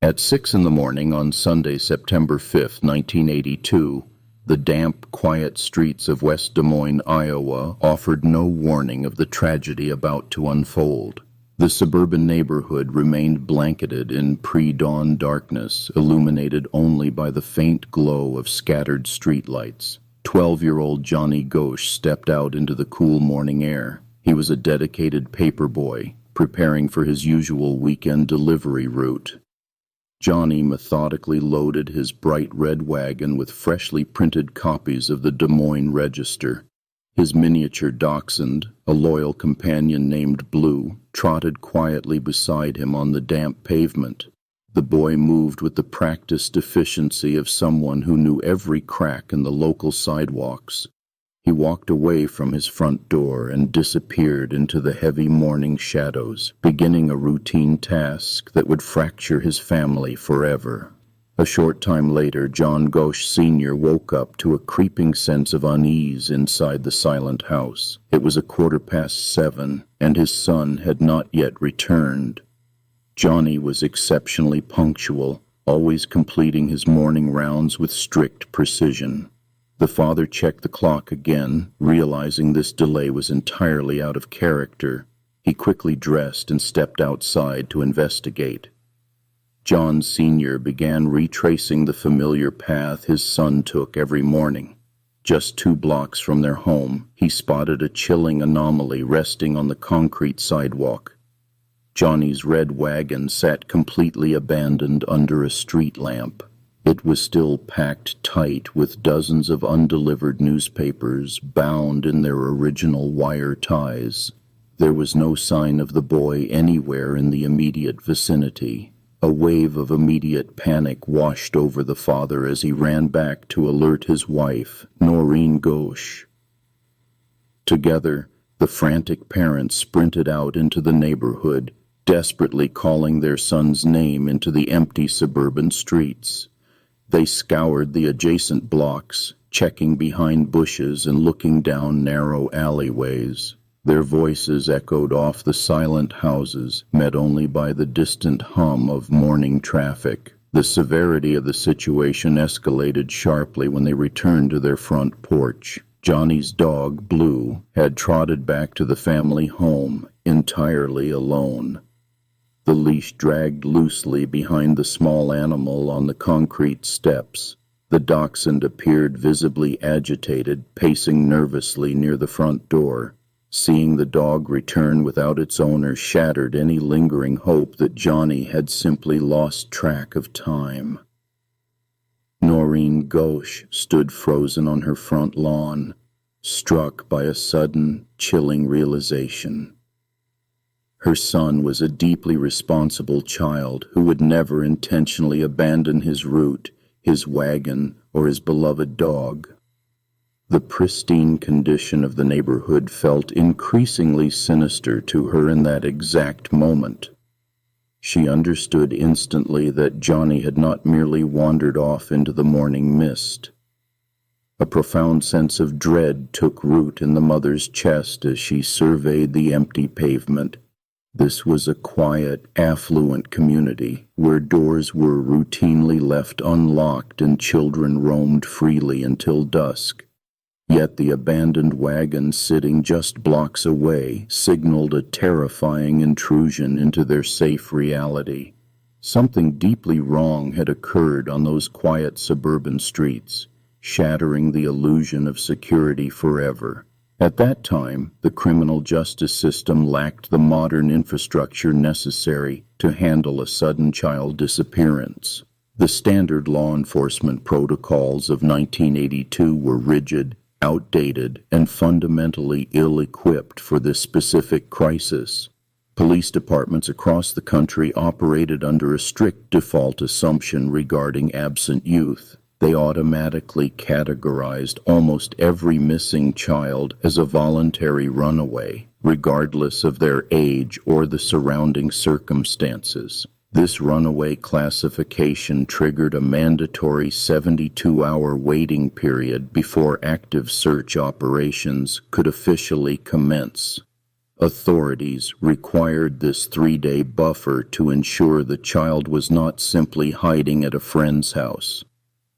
At 6 in the morning on Sunday, September 5, 1982, the damp, quiet streets of West Des Moines, Iowa, offered no warning of the tragedy about to unfold. The suburban neighborhood remained blanketed in pre-dawn darkness, illuminated only by the faint glow of scattered streetlights. 12-year-old Johnny Gosch stepped out into the cool morning air. He was a dedicated paperboy, preparing for his usual weekend delivery route. Johnny methodically loaded his bright red wagon with freshly printed copies of the Des Moines Register. His miniature dachshund, a loyal companion named Blue, trotted quietly beside him on the damp pavement. The boy moved with the practiced efficiency of someone who knew every crack in the local sidewalks. He walked away from his front door and disappeared into the heavy morning shadows, beginning a routine task that would fracture his family forever. A short time later, John Gosch Sr. woke up to a creeping sense of unease inside the silent house. It was 7:15, and his son had not yet returned. Johnny was exceptionally punctual, always completing his morning rounds with strict precision. The father checked the clock again, realizing this delay was entirely out of character. He quickly dressed and stepped outside to investigate. John Sr. began retracing the familiar path his son took every morning. Just 2 blocks from their home, he spotted a chilling anomaly resting on the concrete sidewalk. Johnny's red wagon sat completely abandoned under a street lamp. It was still packed tight with dozens of undelivered newspapers bound in their original wire ties. There was no sign of the boy anywhere in the immediate vicinity. A wave of immediate panic washed over the father as he ran back to alert his wife, Noreen Gosch. Together, the frantic parents sprinted out into the neighborhood, desperately calling their son's name into the empty suburban streets. They scoured the adjacent blocks, checking behind bushes and looking down narrow alleyways. Their voices echoed off the silent houses, met only by the distant hum of morning traffic. The severity of the situation escalated sharply when they returned to their front porch. Johnny's dog, Blue, had trotted back to the family home, entirely alone. The leash dragged loosely behind the small animal on the concrete steps. The dachshund appeared visibly agitated, pacing nervously near the front door. Seeing the dog return without its owner shattered any lingering hope that Johnny had simply lost track of time. Noreen Gosch stood frozen on her front lawn, struck by a sudden, chilling realization. Her son was a deeply responsible child who would never intentionally abandon his route, his wagon, or his beloved dog. The pristine condition of the neighborhood felt increasingly sinister to her in that exact moment. She understood instantly that Johnny had not merely wandered off into the morning mist. A profound sense of dread took root in the mother's chest as she surveyed the empty pavement. This was a quiet, affluent community where doors were routinely left unlocked and children roamed freely until dusk. Yet the abandoned wagon sitting just blocks away signaled a terrifying intrusion into their safe reality. Something deeply wrong had occurred on those quiet suburban streets, shattering the illusion of security forever. At that time, the criminal justice system lacked the modern infrastructure necessary to handle a sudden child disappearance. The standard law enforcement protocols of 1982 were rigid, outdated, and fundamentally ill-equipped for this specific crisis. Police departments across the country operated under a strict default assumption regarding absent youth. They automatically categorized almost every missing child as a voluntary runaway, regardless of their age or the surrounding circumstances. This runaway classification triggered a mandatory 72-hour waiting period before active search operations could officially commence. Authorities required this 3-day buffer to ensure the child was not simply hiding at a friend's house.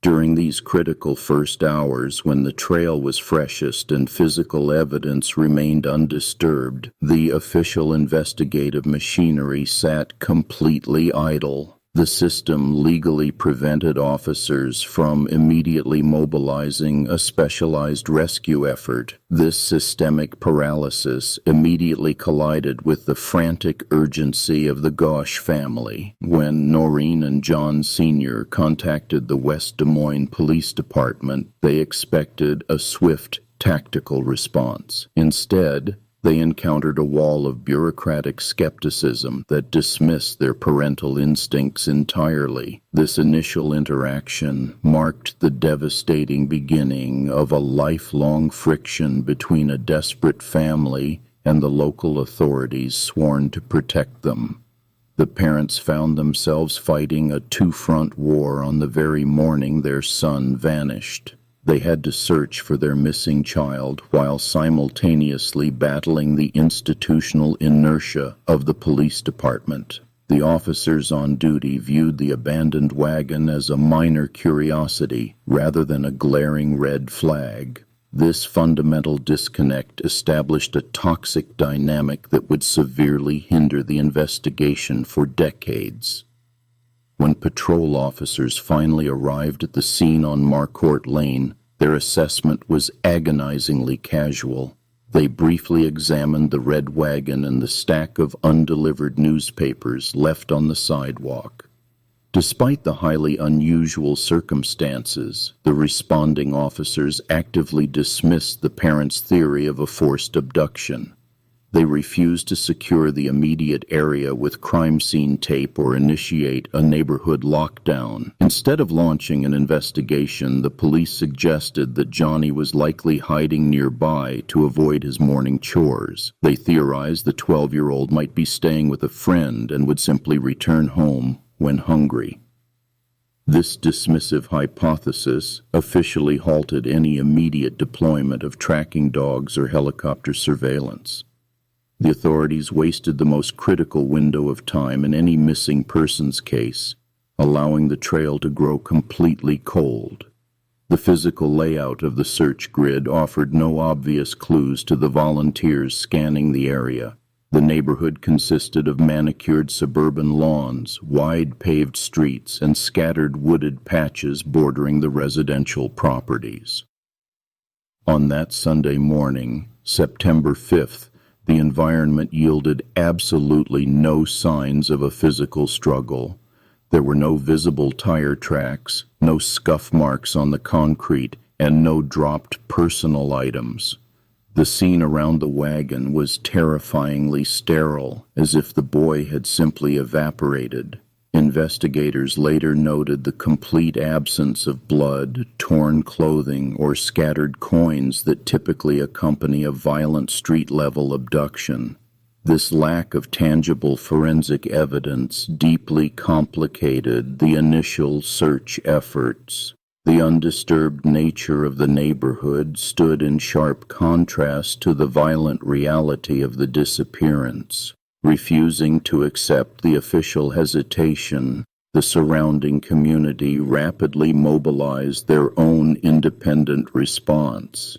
During these critical first hours, when the trail was freshest and physical evidence remained undisturbed, the official investigative machinery sat completely idle. The system legally prevented officers from immediately mobilizing a specialized rescue effort. This systemic paralysis immediately collided with the frantic urgency of the Gosch family. When Noreen and John Sr. contacted the West Des Moines Police Department, they expected a swift, tactical response. Instead, they encountered a wall of bureaucratic skepticism that dismissed their parental instincts entirely. This initial interaction marked the devastating beginning of a lifelong friction between a desperate family and the local authorities sworn to protect them. The parents found themselves fighting a two-front war on the very morning their son vanished. They had to search for their missing child while simultaneously battling the institutional inertia of the police department. The officers on duty viewed the abandoned wagon as a minor curiosity rather than a glaring red flag. This fundamental disconnect established a toxic dynamic that would severely hinder the investigation for decades. When patrol officers finally arrived at the scene on Marcourt Lane, their assessment was agonizingly casual. They briefly examined the red wagon and the stack of undelivered newspapers left on the sidewalk. Despite the highly unusual circumstances, the responding officers actively dismissed the parents' theory of a forced abduction. They refused to secure the immediate area with crime scene tape or initiate a neighborhood lockdown. Instead of launching an investigation, the police suggested that Johnny was likely hiding nearby to avoid his morning chores. They theorized the 12-year-old might be staying with a friend and would simply return home when hungry. This dismissive hypothesis officially halted any immediate deployment of tracking dogs or helicopter surveillance. The authorities wasted the most critical window of time in any missing persons case, allowing the trail to grow completely cold. The physical layout of the search grid offered no obvious clues to the volunteers scanning the area. The neighborhood consisted of manicured suburban lawns, wide paved streets, and scattered wooded patches bordering the residential properties. On that Sunday morning, September 5th, the environment yielded absolutely no signs of a physical struggle. There were no visible tire tracks, no scuff marks on the concrete, and no dropped personal items. The scene around the wagon was terrifyingly sterile, as if the boy had simply evaporated. Investigators later noted the complete absence of blood, torn clothing, or scattered coins that typically accompany a violent street-level abduction. This lack of tangible forensic evidence deeply complicated the initial search efforts. The undisturbed nature of the neighborhood stood in sharp contrast to the violent reality of the disappearance. Refusing to accept the official hesitation, the surrounding community rapidly mobilized their own independent response.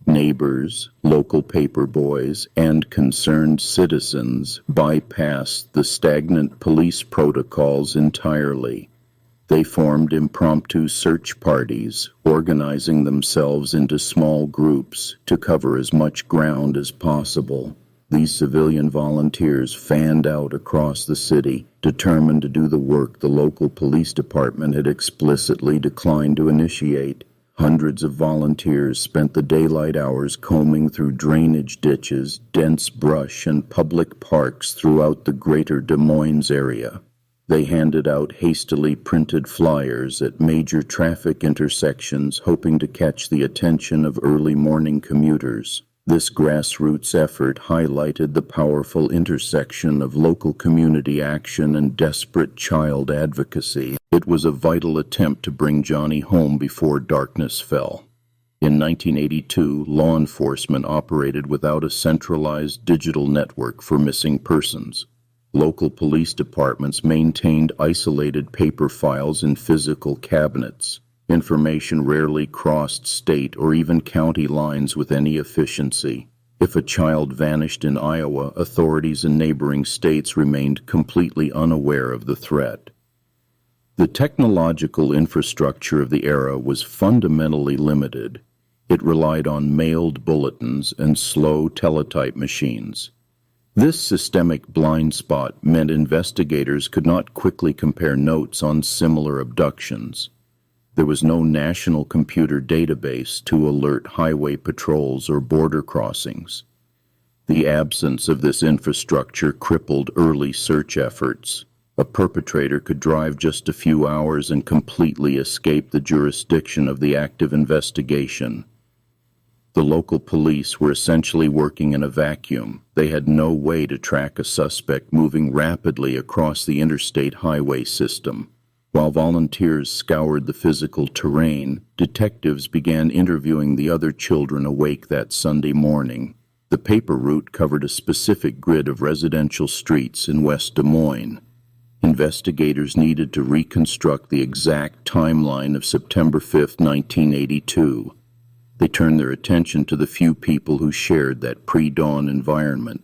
Neighbors, local paper boys, and concerned citizens bypassed the stagnant police protocols entirely. They formed impromptu search parties, organizing themselves into small groups to cover as much ground as possible. These civilian volunteers fanned out across the city, determined to do the work the local police department had explicitly declined to initiate. Hundreds of volunteers spent the daylight hours combing through drainage ditches, dense brush, and public parks throughout the greater Des Moines area. They handed out hastily printed flyers at major traffic intersections, hoping to catch the attention of early morning commuters. This grassroots effort highlighted the powerful intersection of local community action and desperate child advocacy. It was a vital attempt to bring Johnny home before darkness fell. In 1982, law enforcement operated without a centralized digital network for missing persons. Local police departments maintained isolated paper files in physical cabinets. Information rarely crossed state or even county lines with any efficiency. If a child vanished in Iowa, authorities in neighboring states remained completely unaware of the threat. The technological infrastructure of the era was fundamentally limited. It relied on mailed bulletins and slow teletype machines. This systemic blind spot meant investigators could not quickly compare notes on similar abductions. There was no national computer database to alert highway patrols or border crossings. The absence of this infrastructure crippled early search efforts. A perpetrator could drive just a few hours and completely escape the jurisdiction of the active investigation. The local police were essentially working in a vacuum. They had no way to track a suspect moving rapidly across the interstate highway system. While volunteers scoured the physical terrain, detectives began interviewing the other children awake that Sunday morning. The paper route covered a specific grid of residential streets in West Des Moines. Investigators needed to reconstruct the exact timeline of September 5, 1982. They turned their attention to the few people who shared that pre-dawn environment.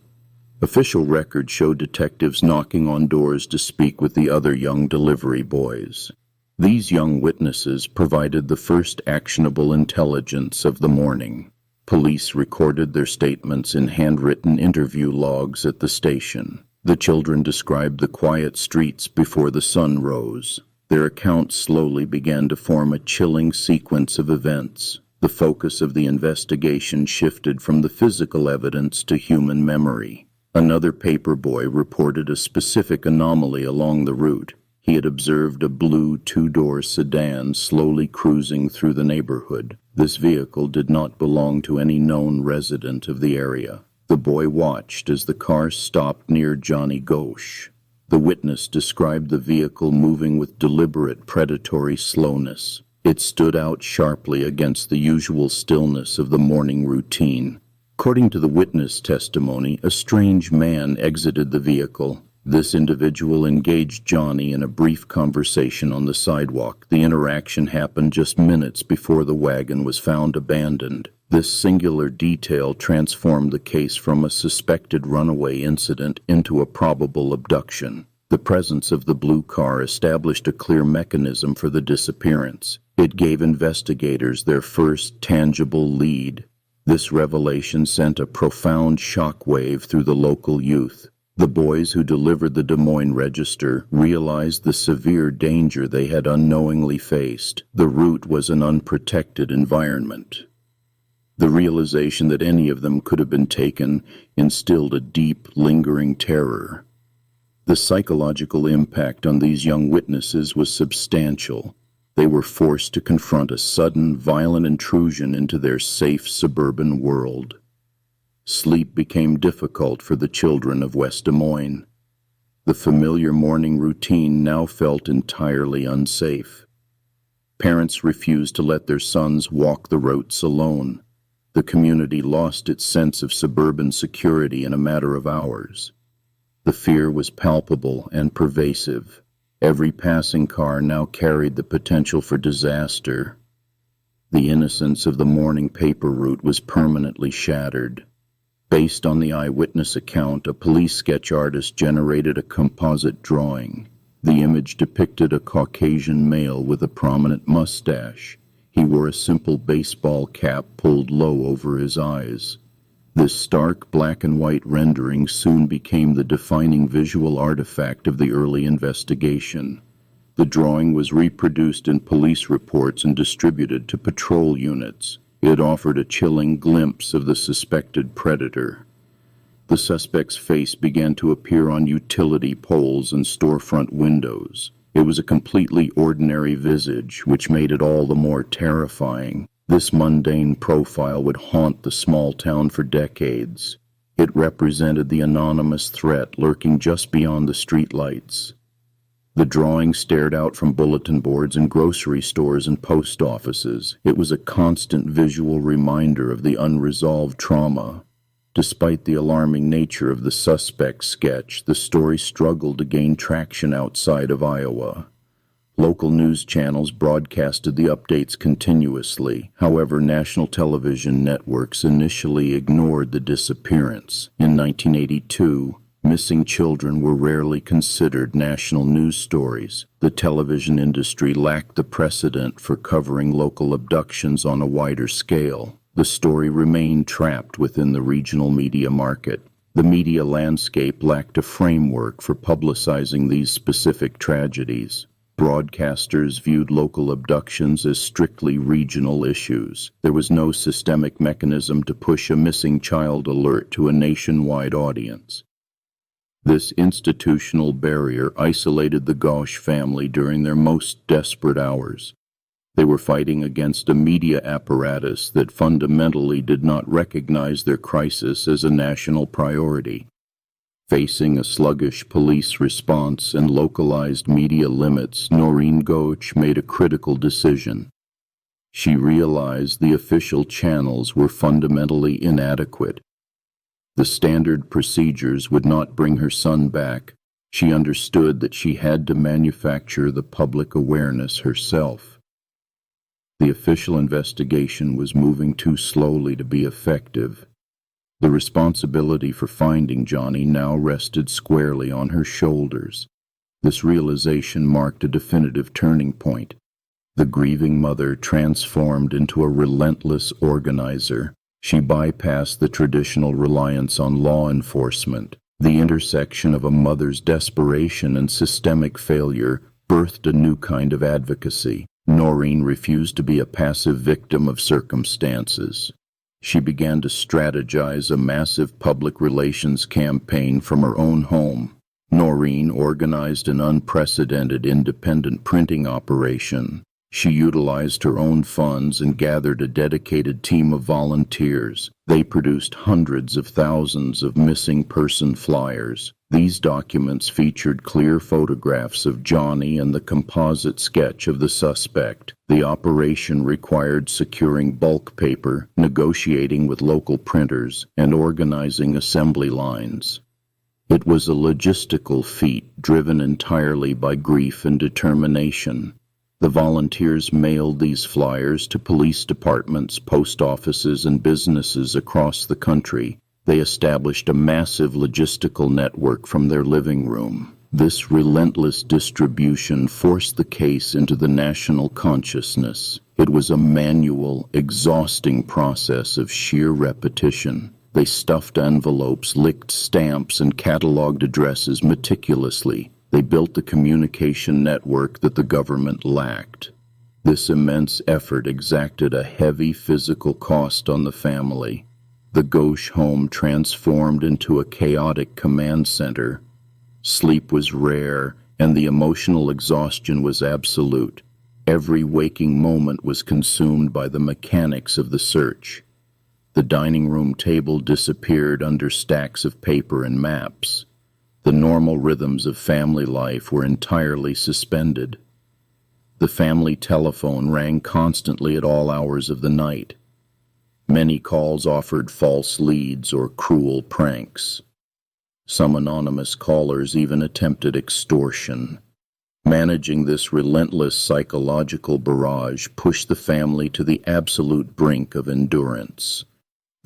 Official records showed detectives knocking on doors to speak with the other young delivery boys. These young witnesses provided the first actionable intelligence of the morning. Police recorded their statements in handwritten interview logs at the station. The children described the quiet streets before the sun rose. Their accounts slowly began to form a chilling sequence of events. The focus of the investigation shifted from the physical evidence to human memory. Another paperboy reported a specific anomaly along the route. He had observed a blue two-door sedan slowly cruising through the neighborhood. This vehicle did not belong to any known resident of the area. The boy watched as the car stopped near Johnny Gosch. The witness described the vehicle moving with deliberate predatory slowness. It stood out sharply against the usual stillness of the morning routine. According to the witness testimony, a strange man exited the vehicle. This individual engaged Johnny in a brief conversation on the sidewalk. The interaction happened just minutes before the wagon was found abandoned. This singular detail transformed the case from a suspected runaway incident into a probable abduction. The presence of the blue car established a clear mechanism for the disappearance. It gave investigators their first tangible lead. This revelation sent a profound shockwave through the local youth. The boys who delivered the Des Moines Register realized the severe danger they had unknowingly faced. The route was an unprotected environment. The realization that any of them could have been taken instilled a deep, lingering terror. The psychological impact on these young witnesses was substantial. They were forced to confront a sudden, violent intrusion into their safe suburban world. Sleep became difficult for the children of West Des Moines. The familiar morning routine now felt entirely unsafe. Parents refused to let their sons walk the routes alone. The community lost its sense of suburban security in a matter of hours. The fear was palpable and pervasive. Every passing car now carried the potential for disaster. The innocence of the morning paper route was permanently shattered. Based on the eyewitness account, a police sketch artist generated a composite drawing. The image depicted a Caucasian male with a prominent mustache. He wore a simple baseball cap pulled low over his eyes. This stark black and white rendering soon became the defining visual artifact of the early investigation. The drawing was reproduced in police reports and distributed to patrol units. It offered a chilling glimpse of the suspected predator. The suspect's face began to appear on utility poles and storefront windows. It was a completely ordinary visage, which made it all the more terrifying. This mundane profile would haunt the small town for decades. It represented the anonymous threat lurking just beyond the streetlights. The drawing stared out from bulletin boards in grocery stores and post offices. It was a constant visual reminder of the unresolved trauma. Despite the alarming nature of the suspect's sketch, the story struggled to gain traction outside of Iowa. Local news channels broadcasted the updates continuously. However, national television networks initially ignored the disappearance. In 1982, missing children were rarely considered national news stories. The television industry lacked the precedent for covering local abductions on a wider scale. The story remained trapped within the regional media market. The media landscape lacked a framework for publicizing these specific tragedies. Broadcasters viewed local abductions as strictly regional issues. There was no systemic mechanism to push a missing child alert to a nationwide audience. This institutional barrier isolated the Gosch family during their most desperate hours. They were fighting against a media apparatus that fundamentally did not recognize their crisis as a national priority. Facing a sluggish police response and localized media limits, Noreen Gosch made a critical decision. She realized the official channels were fundamentally inadequate. The standard procedures would not bring her son back. She understood that she had to manufacture the public awareness herself. The official investigation was moving too slowly to be effective. The responsibility for finding Johnny now rested squarely on her shoulders. This realization marked a definitive turning point. The grieving mother transformed into a relentless organizer. She bypassed the traditional reliance on law enforcement. The intersection of a mother's desperation and systemic failure birthed a new kind of advocacy. Noreen refused to be a passive victim of circumstances. She began to strategize a massive public relations campaign from her own home. Noreen organized an unprecedented independent printing operation. She utilized her own funds and gathered a dedicated team of volunteers. They produced hundreds of thousands of missing person flyers. These documents featured clear photographs of Johnny and the composite sketch of the suspect. The operation required securing bulk paper, negotiating with local printers, and organizing assembly lines. It was a logistical feat driven entirely by grief and determination. The volunteers mailed these flyers to police departments, post offices, and businesses across the country. They established a massive logistical network from their living room. This relentless distribution forced the case into the national consciousness. It was a manual, exhausting process of sheer repetition. They stuffed envelopes, licked stamps, and cataloged addresses meticulously. They built the communication network that the government lacked. This immense effort exacted a heavy physical cost on the family. The Gosch home transformed into a chaotic command center. Sleep was rare, and the emotional exhaustion was absolute. Every waking moment was consumed by the mechanics of the search. The dining room table disappeared under stacks of paper and maps. The normal rhythms of family life were entirely suspended. The family telephone rang constantly at all hours of the night. Many calls offered false leads or cruel pranks. Some anonymous callers even attempted extortion. Managing this relentless psychological barrage pushed the family to the absolute brink of endurance.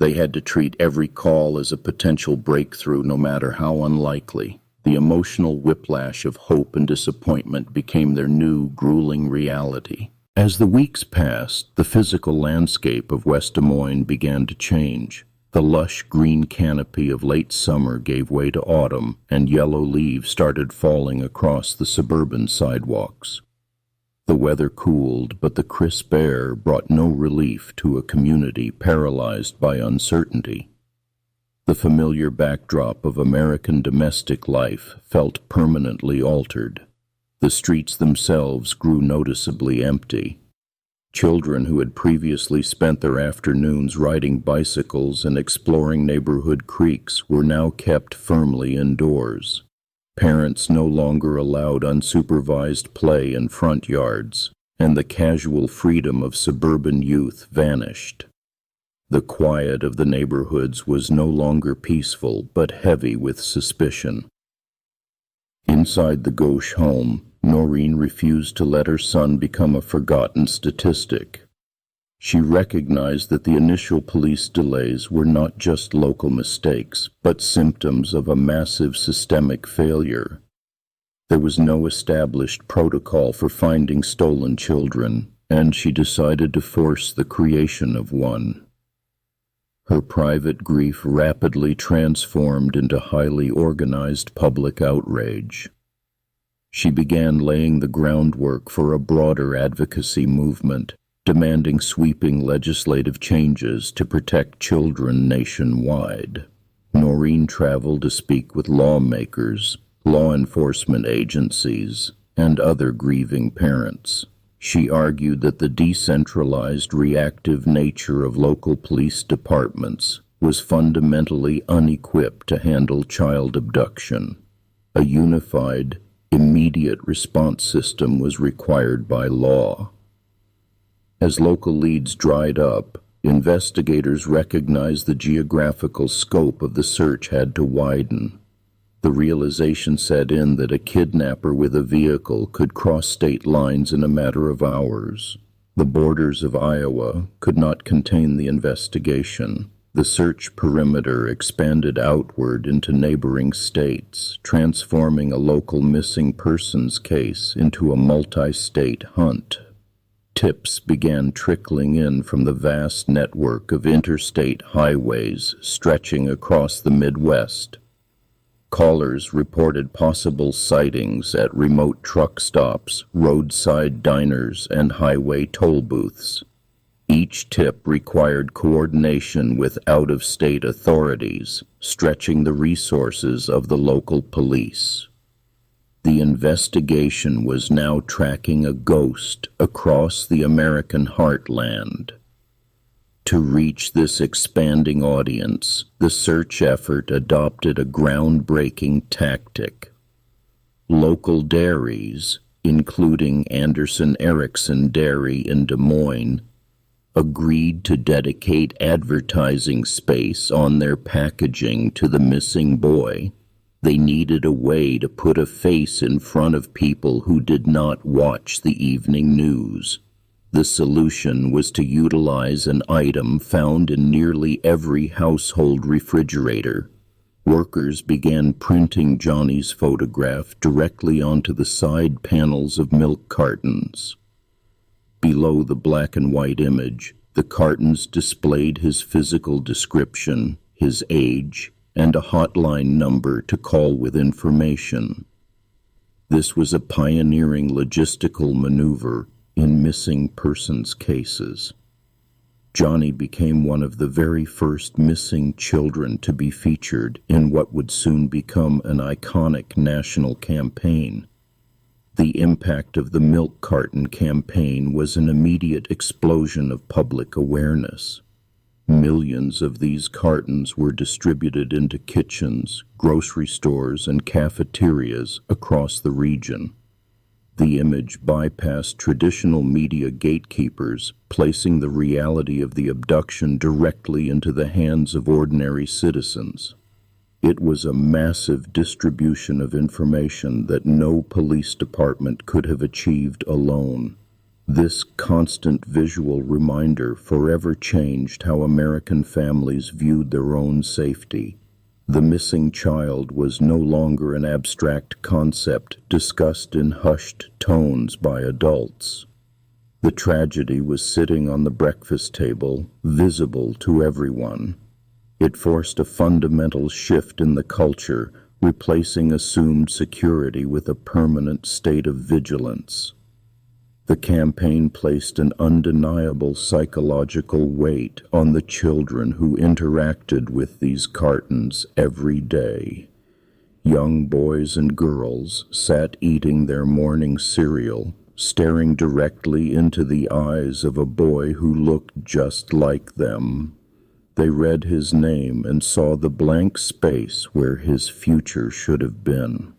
They had to treat every call as a potential breakthrough, no matter how unlikely. The emotional whiplash of hope and disappointment became their new, grueling reality. As the weeks passed, the physical landscape of West Des Moines began to change. The lush green canopy of late summer gave way to autumn, and yellow leaves started falling across the suburban sidewalks. The weather cooled, but the crisp air brought no relief to a community paralyzed by uncertainty. The familiar backdrop of American domestic life felt permanently altered. The streets themselves grew noticeably empty. Children who had previously spent their afternoons riding bicycles and exploring neighborhood creeks were now kept firmly indoors. Parents no longer allowed unsupervised play in front yards, and the casual freedom of suburban youth vanished. The quiet of the neighborhoods was no longer peaceful, but heavy with suspicion. Inside the Gosch home, Noreen refused to let her son become a forgotten statistic. She recognized that the initial police delays were not just local mistakes, but symptoms of a massive systemic failure. There was no established protocol for finding stolen children, and she decided to force the creation of one. Her private grief rapidly transformed into highly organized public outrage. She began laying the groundwork for a broader advocacy movement, demanding sweeping legislative changes to protect children nationwide. Noreen traveled to speak with lawmakers, law enforcement agencies, and other grieving parents. She argued that the decentralized, reactive nature of local police departments was fundamentally unequipped to handle child abduction. A unified, immediate response system was required by law. As local leads dried up, investigators recognized the geographical scope of the search had to widen. The realization set in that a kidnapper with a vehicle could cross state lines in a matter of hours. The borders of Iowa could not contain the investigation. The search perimeter expanded outward into neighboring states, transforming a local missing persons case into a multi-state hunt. Tips began trickling in from the vast network of interstate highways stretching across the Midwest. Callers reported possible sightings at remote truck stops, roadside diners, and highway toll booths. Each tip required coordination with out-of-state authorities, stretching the resources of the local police. The investigation was now tracking a ghost across the American heartland. To reach this expanding audience, the search effort adopted a groundbreaking tactic. Local dairies, including Anderson Erickson Dairy in Des Moines, agreed to dedicate advertising space on their packaging to the missing boy. They needed a way to put a face in front of people who did not watch the evening news. The solution was to utilize an item found in nearly every household refrigerator. Workers began printing Johnny's photograph directly onto the side panels of milk cartons. Below the black and white image, the cartons displayed his physical description, his age, and a hotline number to call with information. This was a pioneering logistical maneuver in missing persons cases. Johnny became one of the very first missing children to be featured in what would soon become an iconic national campaign. The impact of the milk carton campaign was an immediate explosion of public awareness. Millions of these cartons were distributed into kitchens, grocery stores, and cafeterias across the region. The image bypassed traditional media gatekeepers, placing the reality of the abduction directly into the hands of ordinary citizens. It was a massive distribution of information that no police department could have achieved alone. This constant visual reminder forever changed how American families viewed their own safety. The missing child was no longer an abstract concept discussed in hushed tones by adults. The tragedy was sitting on the breakfast table, visible to everyone. It forced a fundamental shift in the culture, replacing assumed security with a permanent state of vigilance. The campaign placed an undeniable psychological weight on the children who interacted with these cartons every day. Young boys and girls sat eating their morning cereal, staring directly into the eyes of a boy who looked just like them. They read his name and saw the blank space where his future should have been.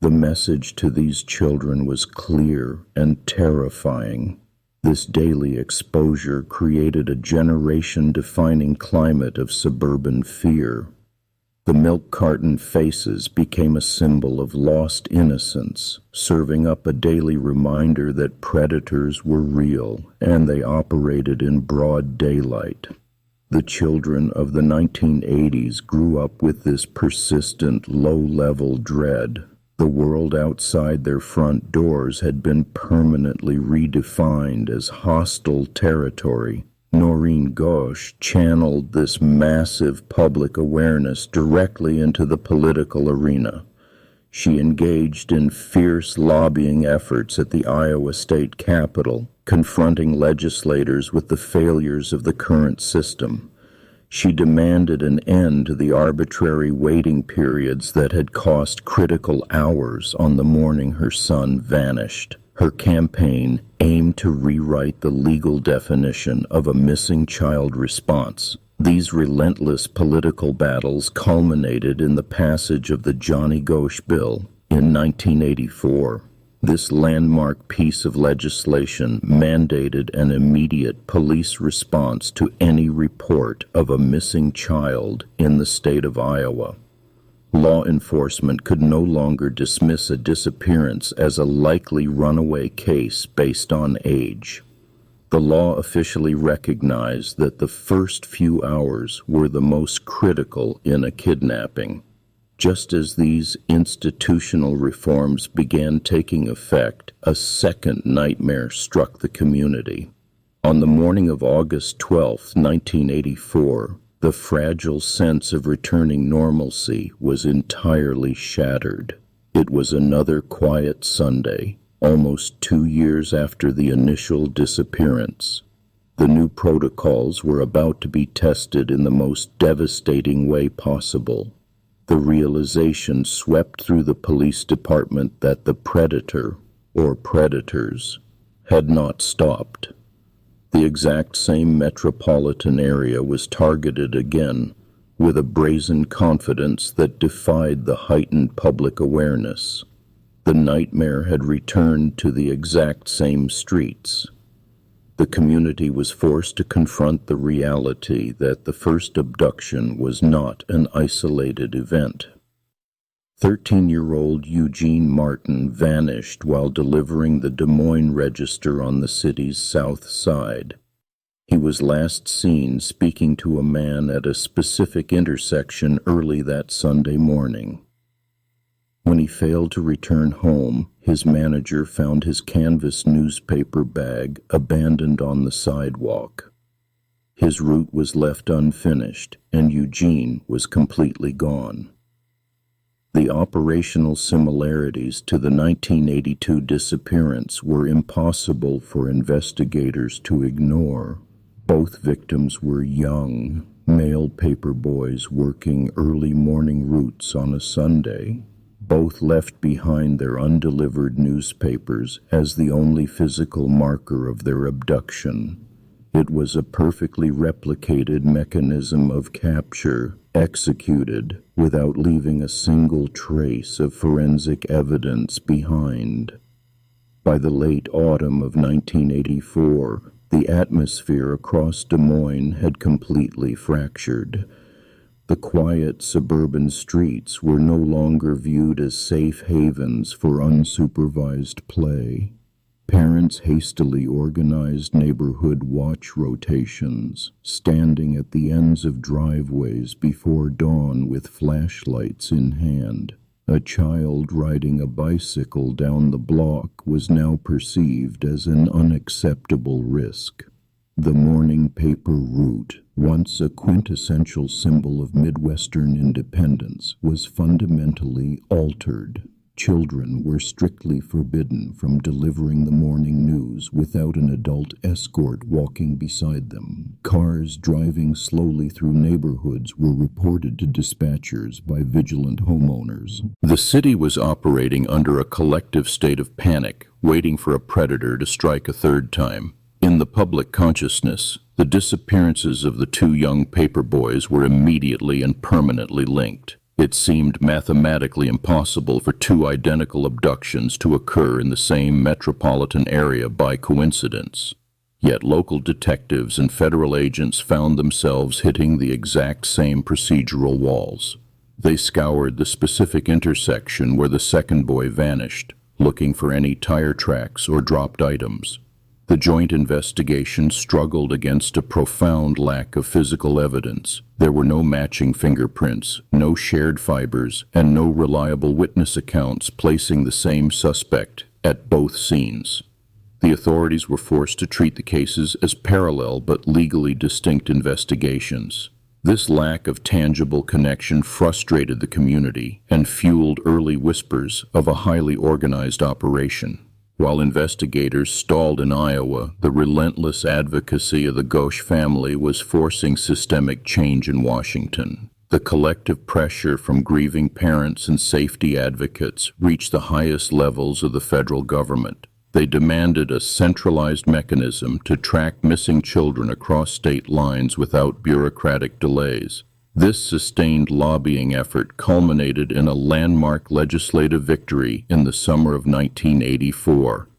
The message to these children was clear and terrifying. This daily exposure created a generation-defining climate of suburban fear. The milk carton faces became a symbol of lost innocence, serving up a daily reminder that predators were real and they operated in broad daylight. The children of the 1980s grew up with this persistent, low-level dread. The world outside their front doors had been permanently redefined as hostile territory. Noreen Gosch channeled this massive public awareness directly into the political arena. She engaged in fierce lobbying efforts at the Iowa State Capitol, confronting legislators with the failures of the current system. She demanded an end to the arbitrary waiting periods that had cost critical hours on the morning her son vanished. Her campaign aimed to rewrite the legal definition of a missing child response. These relentless political battles culminated in the passage of the Johnny Gosch bill in 1984. This landmark piece of legislation mandated an immediate police response to any report of a missing child in the state of Iowa. Law enforcement could no longer dismiss a disappearance as a likely runaway case based on age. The law officially recognized that the first few hours were the most critical in a kidnapping. Just as these institutional reforms began taking effect, a second nightmare struck the community. On the morning of August 12, 1984, the fragile sense of returning normalcy was entirely shattered. It was another quiet Sunday, almost 2 years after the initial disappearance. The new protocols were about to be tested in the most devastating way possible. The realization swept through the police department that the predator, or predators, had not stopped. The exact same metropolitan area was targeted again, with a brazen confidence that defied the heightened public awareness. The nightmare had returned to the exact same streets. The community was forced to confront the reality that the first abduction was not an isolated event. 13-year-old Eugene Martin vanished while delivering the Des Moines Register on the city's south side. He was last seen speaking to a man at a specific intersection early that Sunday morning. When he failed to return home, his manager found his canvas newspaper bag abandoned on the sidewalk. His route was left unfinished, and Eugene was completely gone. The operational similarities to the 1982 disappearance were impossible for investigators to ignore. Both victims were young, male paperboys working early morning routes on a Sunday. Both left behind their undelivered newspapers as the only physical marker of their abduction. It was a perfectly replicated mechanism of capture, executed without leaving a single trace of forensic evidence behind. By the late autumn of 1984, the atmosphere across Des Moines had completely fractured. The quiet suburban streets were no longer viewed as safe havens for unsupervised play. Parents hastily organized neighborhood watch rotations, standing at the ends of driveways before dawn with flashlights in hand. A child riding a bicycle down the block was now perceived as an unacceptable risk. The morning paper route, once a quintessential symbol of Midwestern independence, was fundamentally altered. Children were strictly forbidden from delivering the morning news without an adult escort walking beside them. Cars driving slowly through neighborhoods were reported to dispatchers by vigilant homeowners. The city was operating under a collective state of panic, waiting for a predator to strike a third time. In the public consciousness, the disappearances of the two young paperboys were immediately and permanently linked. It seemed mathematically impossible for two identical abductions to occur in the same metropolitan area by coincidence. Yet local detectives and federal agents found themselves hitting the exact same procedural walls. They scoured the specific intersection where the second boy vanished, looking for any tire tracks or dropped items. The joint investigation struggled against a profound lack of physical evidence. There were no matching fingerprints, no shared fibers, and no reliable witness accounts placing the same suspect at both scenes. The authorities were forced to treat the cases as parallel but legally distinct investigations. This lack of tangible connection frustrated the community and fueled early whispers of a highly organized operation. While investigators stalled in Iowa, the relentless advocacy of the Gosch family was forcing systemic change in Washington. The collective pressure from grieving parents and safety advocates reached the highest levels of the federal government. They demanded a centralized mechanism to track missing children across state lines without bureaucratic delays. This sustained lobbying effort culminated in a landmark legislative victory in the summer of 1984.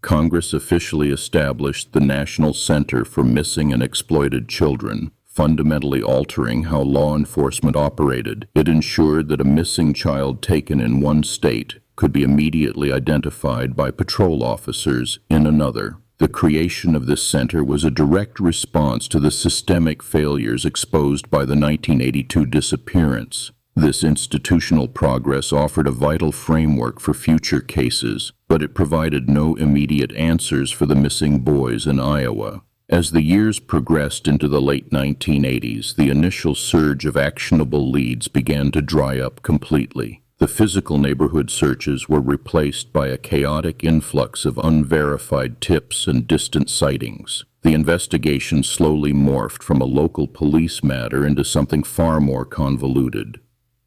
Congress officially established the National Center for Missing and Exploited Children, fundamentally altering how law enforcement operated. It ensured that a missing child taken in one state could be immediately identified by patrol officers in another. The creation of this center was a direct response to the systemic failures exposed by the 1982 disappearance. This institutional progress offered a vital framework for future cases, but it provided no immediate answers for the missing boys in Iowa. As the years progressed into the late 1980s, the initial surge of actionable leads began to dry up completely. The physical neighborhood searches were replaced by a chaotic influx of unverified tips and distant sightings. The investigation slowly morphed from a local police matter into something far more convoluted.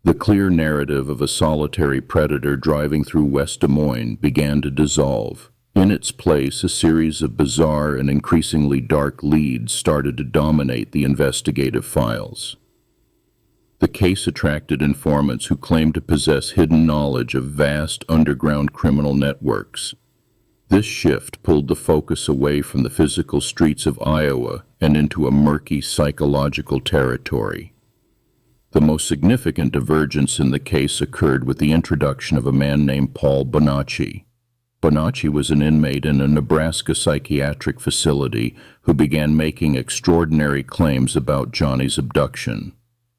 The clear narrative of a solitary predator driving through West Des Moines began to dissolve. In its place, a series of bizarre and increasingly dark leads started to dominate the investigative files. The case attracted informants who claimed to possess hidden knowledge of vast underground criminal networks. This shift pulled the focus away from the physical streets of Iowa and into a murky psychological territory. The most significant divergence in the case occurred with the introduction of a man named Paul Bonacci. Bonacci was an inmate in a Nebraska psychiatric facility who began making extraordinary claims about Johnny's abduction.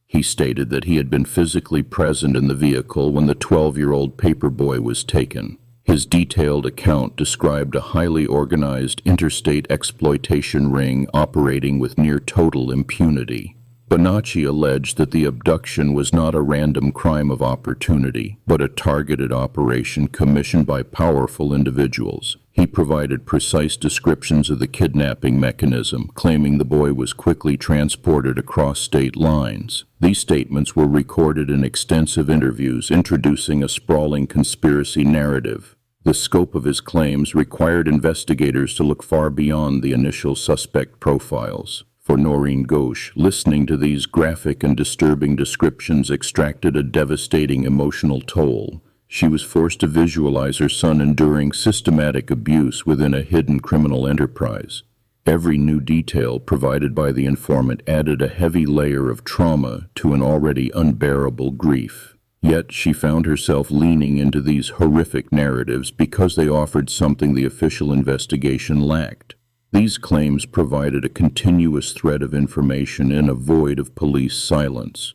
He stated that he had been physically present in the vehicle when the 12-year-old paperboy was taken. His detailed account described a highly organized interstate exploitation ring operating with near-total impunity. Bonacci alleged that the abduction was not a random crime of opportunity, but a targeted operation commissioned by powerful individuals. He provided precise descriptions of the kidnapping mechanism, claiming the boy was quickly transported across state lines. These statements were recorded in extensive interviews, introducing a sprawling conspiracy narrative. The scope of his claims required investigators to look far beyond the initial suspect profiles. For Noreen Gosch, listening to these graphic and disturbing descriptions extracted a devastating emotional toll. She was forced to visualize her son enduring systematic abuse within a hidden criminal enterprise. Every new detail provided by the informant added a heavy layer of trauma to an already unbearable grief. Yet she found herself leaning into these horrific narratives because they offered something the official investigation lacked. These claims provided a continuous thread of information in a void of police silence.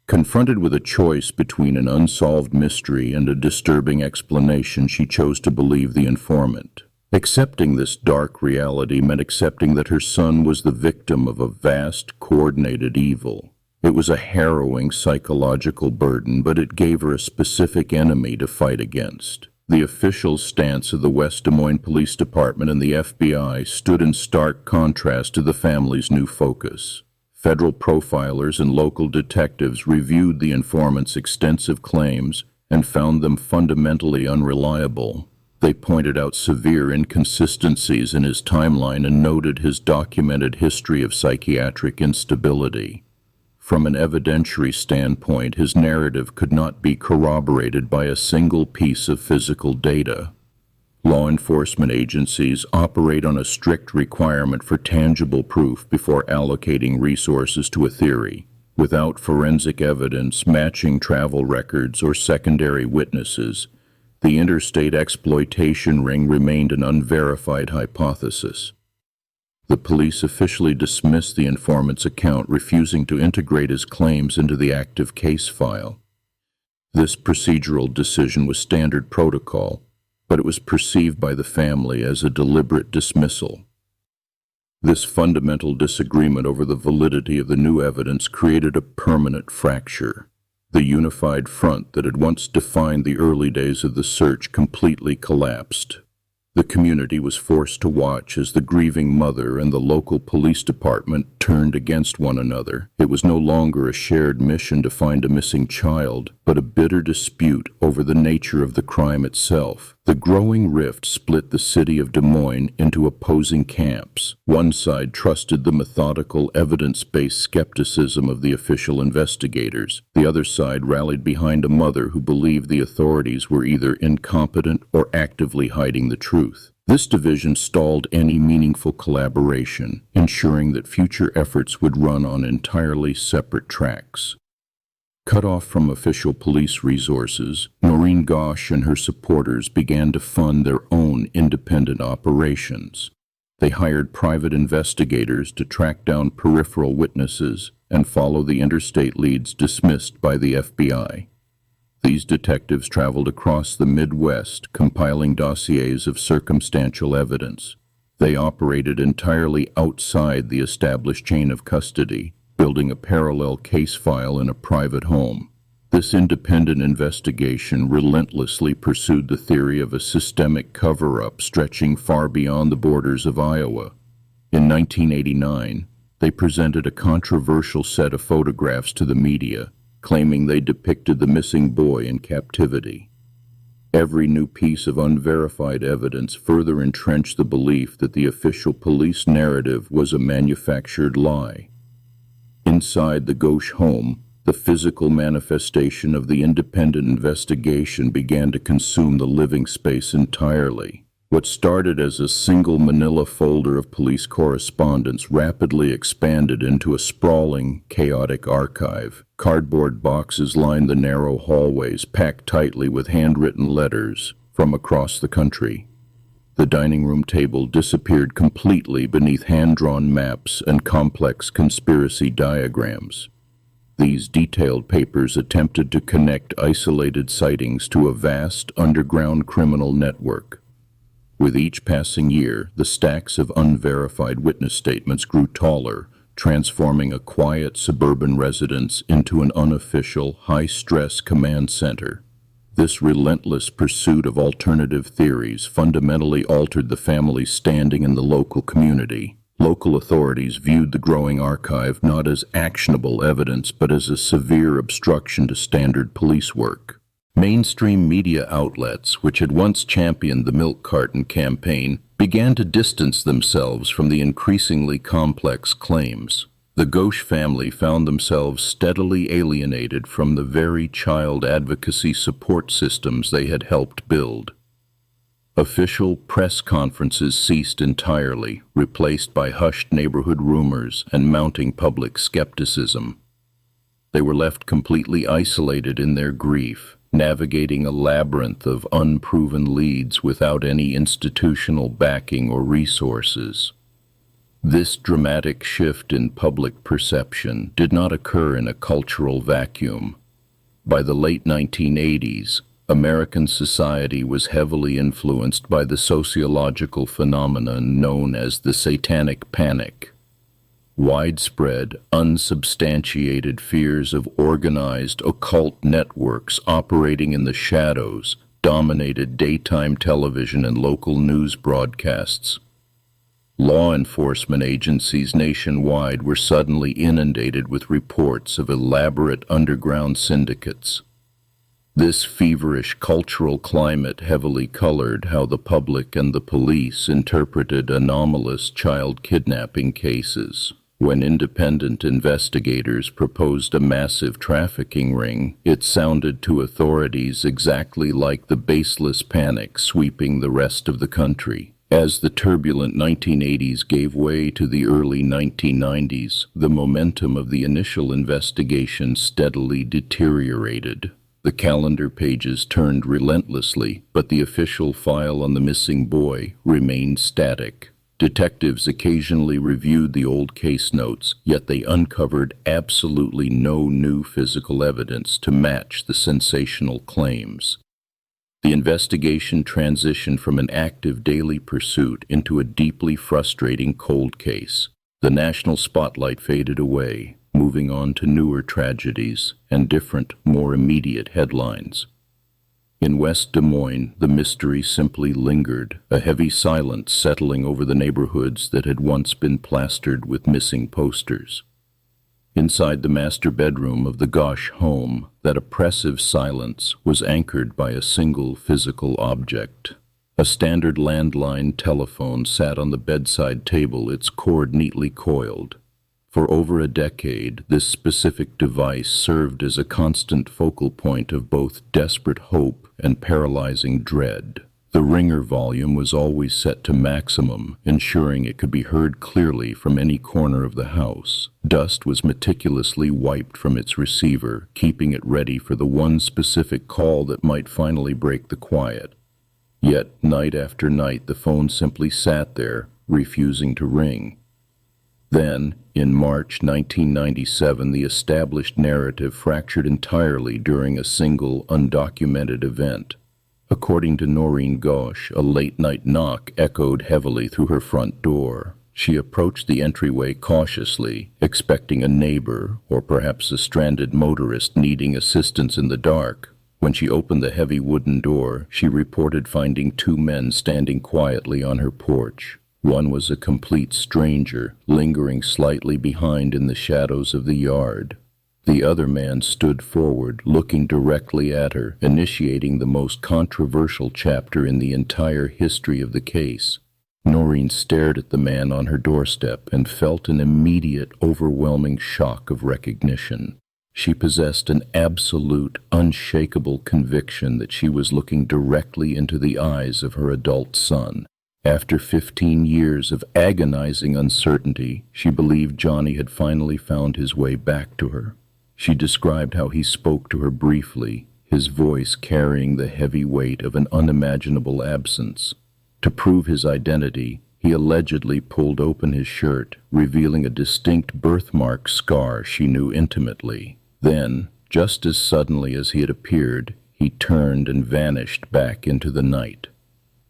Confronted with a choice between an unsolved mystery and a disturbing explanation, she chose to believe the informant. Accepting this dark reality meant accepting that her son was the victim of a vast, coordinated evil. It was a harrowing psychological burden, but it gave her a specific enemy to fight against. The official stance of the West Des Moines Police Department and the FBI stood in stark contrast to the family's new focus. Federal profilers and local detectives reviewed the informant's extensive claims and found them fundamentally unreliable. They pointed out severe inconsistencies in his timeline and noted his documented history of psychiatric instability. From an evidentiary standpoint, his narrative could not be corroborated by a single piece of physical data. Law enforcement agencies operate on a strict requirement for tangible proof before allocating resources to a theory. Without forensic evidence, matching travel records, or secondary witnesses, the interstate exploitation ring remained an unverified hypothesis. The police officially dismissed the informant's account, refusing to integrate his claims into the active case file. This procedural decision was standard protocol, but it was perceived by the family as a deliberate dismissal. This fundamental disagreement over the validity of the new evidence created a permanent fracture. The unified front that had once defined the early days of the search completely collapsed. The community was forced to watch as the grieving mother and the local police department turned against one another. It was no longer a shared mission to find a missing child, but a bitter dispute over the nature of the crime itself. The growing rift split the city of Des Moines into opposing camps. One side trusted the methodical, evidence-based skepticism of the official investigators. The other side rallied behind a mother who believed the authorities were either incompetent or actively hiding the truth. This division stalled any meaningful collaboration, ensuring that future efforts would run on entirely separate tracks. Cut off from official police resources, Noreen Gosch and her supporters began to fund their own independent operations. They hired private investigators to track down peripheral witnesses and follow the interstate leads dismissed by the FBI. These detectives traveled across the Midwest, compiling dossiers of circumstantial evidence. They operated entirely outside the established chain of custody, building a parallel case file in a private home. This independent investigation relentlessly pursued the theory of a systemic cover-up stretching far beyond the borders of Iowa. In 1989, they presented a controversial set of photographs to the media, claiming they depicted the missing boy in captivity. Every new piece of unverified evidence further entrenched the belief that the official police narrative was a manufactured lie. Inside the Gosch home, the physical manifestation of the independent investigation began to consume the living space entirely. What started as a single manila folder of police correspondence rapidly expanded into a sprawling, chaotic archive. Cardboard boxes lined the narrow hallways, packed tightly with handwritten letters from across the country. The dining room table disappeared completely beneath hand-drawn maps and complex conspiracy diagrams. These detailed papers attempted to connect isolated sightings to a vast underground criminal network. With each passing year, the stacks of unverified witness statements grew taller, transforming a quiet suburban residence into an unofficial, high-stress command center. This relentless pursuit of alternative theories fundamentally altered the family's standing in the local community. Local authorities viewed the growing archive not as actionable evidence, but as a severe obstruction to standard police work. Mainstream media outlets, which had once championed the milk carton campaign, began to distance themselves from the increasingly complex claims. The Gosch family found themselves steadily alienated from the very child advocacy support systems they had helped build. Official press conferences ceased entirely, replaced by hushed neighborhood rumors and mounting public skepticism. They were left completely isolated in their grief, navigating a labyrinth of unproven leads without any institutional backing or resources. This dramatic shift in public perception did not occur in a cultural vacuum. By the late 1980s, American society was heavily influenced by the sociological phenomenon known as the Satanic Panic. Widespread, unsubstantiated fears of organized occult networks operating in the shadows dominated daytime television and local news broadcasts. Law enforcement agencies nationwide were suddenly inundated with reports of elaborate underground syndicates. This feverish cultural climate heavily colored how the public and the police interpreted anomalous child kidnapping cases. When independent investigators proposed a massive trafficking ring, it sounded to authorities exactly like the baseless panic sweeping the rest of the country. As the turbulent 1980s gave way to the early 1990s, the momentum of the initial investigation steadily deteriorated. The calendar pages turned relentlessly, but the official file on the missing boy remained static. Detectives occasionally reviewed the old case notes, yet they uncovered absolutely no new physical evidence to match the sensational claims. The investigation transitioned from an active daily pursuit into a deeply frustrating cold case. The national spotlight faded away, moving on to newer tragedies and different, more immediate headlines. In West Des Moines, the mystery simply lingered, a heavy silence settling over the neighborhoods that had once been plastered with missing posters. Inside the master bedroom of the Gosch home, that oppressive silence was anchored by a single physical object. A standard landline telephone sat on the bedside table, its cord neatly coiled. For over a decade, this specific device served as a constant focal point of both desperate hope and paralyzing dread. The ringer volume was always set to maximum, ensuring it could be heard clearly from any corner of the house. Dust was meticulously wiped from its receiver, keeping it ready for the one specific call that might finally break the quiet. Yet, night after night, the phone simply sat there, refusing to ring. Then, in March 1997, the established narrative fractured entirely during a single, undocumented event. According to Noreen Gosch, a late-night knock echoed heavily through her front door. She approached the entryway cautiously, expecting a neighbor or perhaps a stranded motorist needing assistance in the dark. When she opened the heavy wooden door, she reported finding two men standing quietly on her porch. One was a complete stranger, lingering slightly behind in the shadows of the yard. The other man stood forward, looking directly at her, initiating the most controversial chapter in the entire history of the case. Noreen stared at the man on her doorstep and felt an immediate, overwhelming shock of recognition. She possessed an absolute, unshakable conviction that she was looking directly into the eyes of her adult son. After 15 years of agonizing uncertainty, she believed Johnny had finally found his way back to her. She described how he spoke to her briefly, his voice carrying the heavy weight of an unimaginable absence. To prove his identity, he allegedly pulled open his shirt, revealing a distinct birthmark scar she knew intimately. Then, just as suddenly as he had appeared, he turned and vanished back into the night.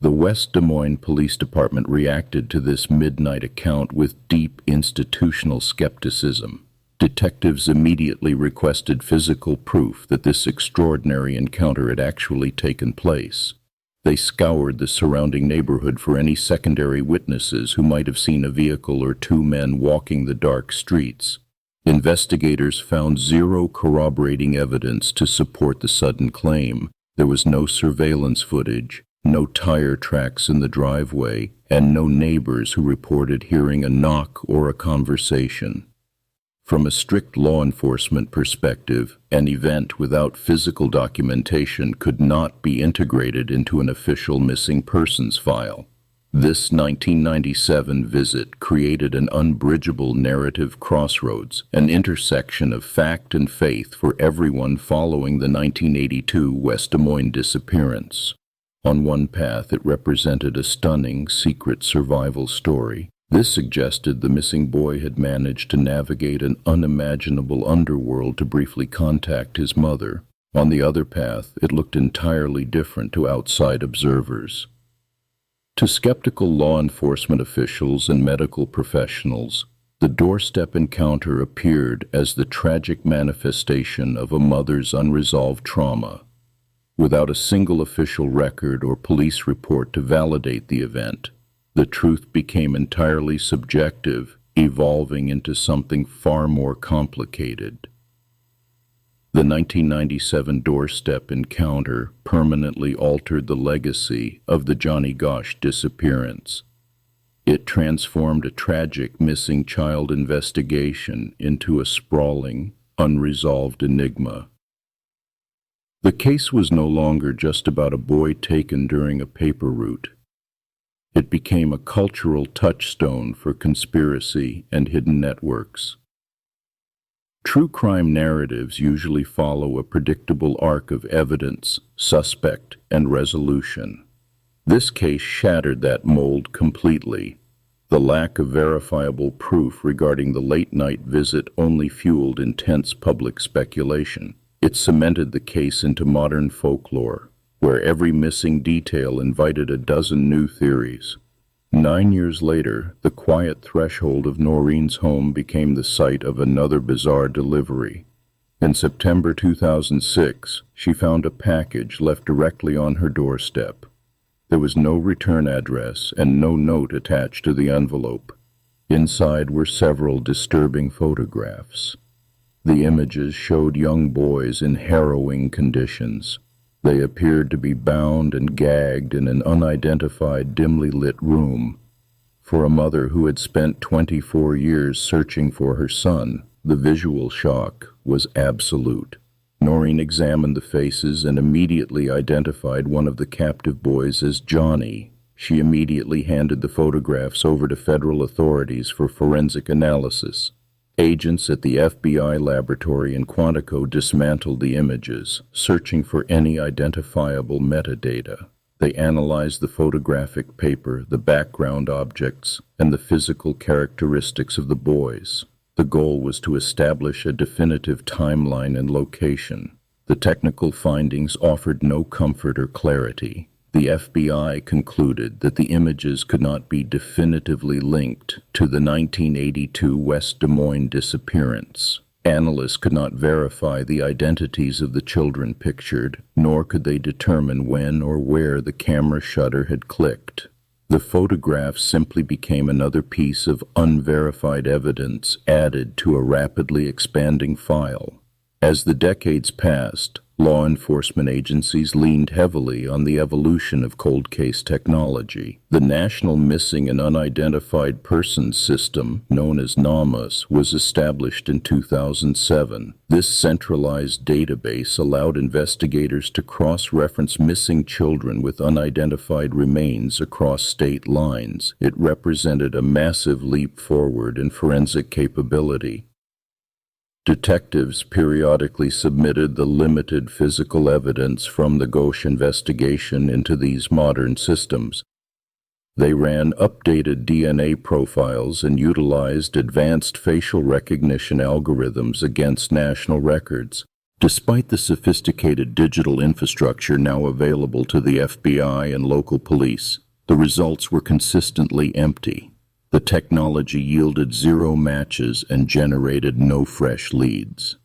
The West Des Moines Police Department reacted to this midnight account with deep institutional skepticism. Detectives immediately requested physical proof that this extraordinary encounter had actually taken place. They scoured the surrounding neighborhood for any secondary witnesses who might have seen a vehicle or two men walking the dark streets. Investigators found zero corroborating evidence to support the sudden claim. There was no surveillance footage, no tire tracks in the driveway, and no neighbors who reported hearing a knock or a conversation. From a strict law enforcement perspective, an event without physical documentation could not be integrated into an official missing persons file. This 1997 visit created an unbridgeable narrative crossroads, an intersection of fact and faith for everyone following the 1982 West Des Moines disappearance. On one path, it represented a stunning, secret survival story. This suggested the missing boy had managed to navigate an unimaginable underworld to briefly contact his mother. On the other path, it looked entirely different to outside observers. To skeptical law enforcement officials and medical professionals, the doorstep encounter appeared as the tragic manifestation of a mother's unresolved trauma. Without a single official record or police report to validate the event, the truth became entirely subjective, evolving into something far more complicated. The 1997 doorstep encounter permanently altered the legacy of the Johnny Gosch disappearance. It transformed a tragic missing child investigation into a sprawling, unresolved enigma. The case was no longer just about a boy taken during a paper route. It became a cultural touchstone for conspiracy and hidden networks. True crime narratives usually follow a predictable arc of evidence, suspect, and resolution. This case shattered that mold completely. The lack of verifiable proof regarding the late-night visit only fueled intense public speculation. It cemented the case into modern folklore, where every missing detail invited a dozen new theories. 9 years later, the quiet threshold of Noreen's home became the site of another bizarre delivery. In September 2006, she found a package left directly on her doorstep. There was no return address and no note attached to the envelope. Inside were several disturbing photographs. The images showed young boys in harrowing conditions. They appeared to be bound and gagged in an unidentified, dimly lit room. For a mother who had spent 24 years searching for her son, the visual shock was absolute. Noreen examined the faces and immediately identified one of the captive boys as Johnny. She immediately handed the photographs over to federal authorities for forensic analysis. Agents at the FBI laboratory in Quantico dismantled the images, searching for any identifiable metadata. They analyzed the photographic paper, the background objects, and the physical characteristics of the boys. The goal was to establish a definitive timeline and location. The technical findings offered no comfort or clarity. The FBI concluded that the images could not be definitively linked to the 1982 West Des Moines disappearance. Analysts could not verify the identities of the children pictured, nor could they determine when or where the camera shutter had clicked. The photographs simply became another piece of unverified evidence added to a rapidly expanding file. As the decades passed, law enforcement agencies leaned heavily on the evolution of cold case technology. The National Missing and Unidentified Persons System, known as NAMUS, was established in 2007. This centralized database allowed investigators to cross-reference missing children with unidentified remains across state lines. It represented a massive leap forward in forensic capability. Detectives periodically submitted the limited physical evidence from the Gosch investigation into these modern systems. They ran updated DNA profiles and utilized advanced facial recognition algorithms against national records. Despite the sophisticated digital infrastructure now available to the FBI and local police, the results were consistently empty. The technology yielded 0 matches and generated no fresh leads.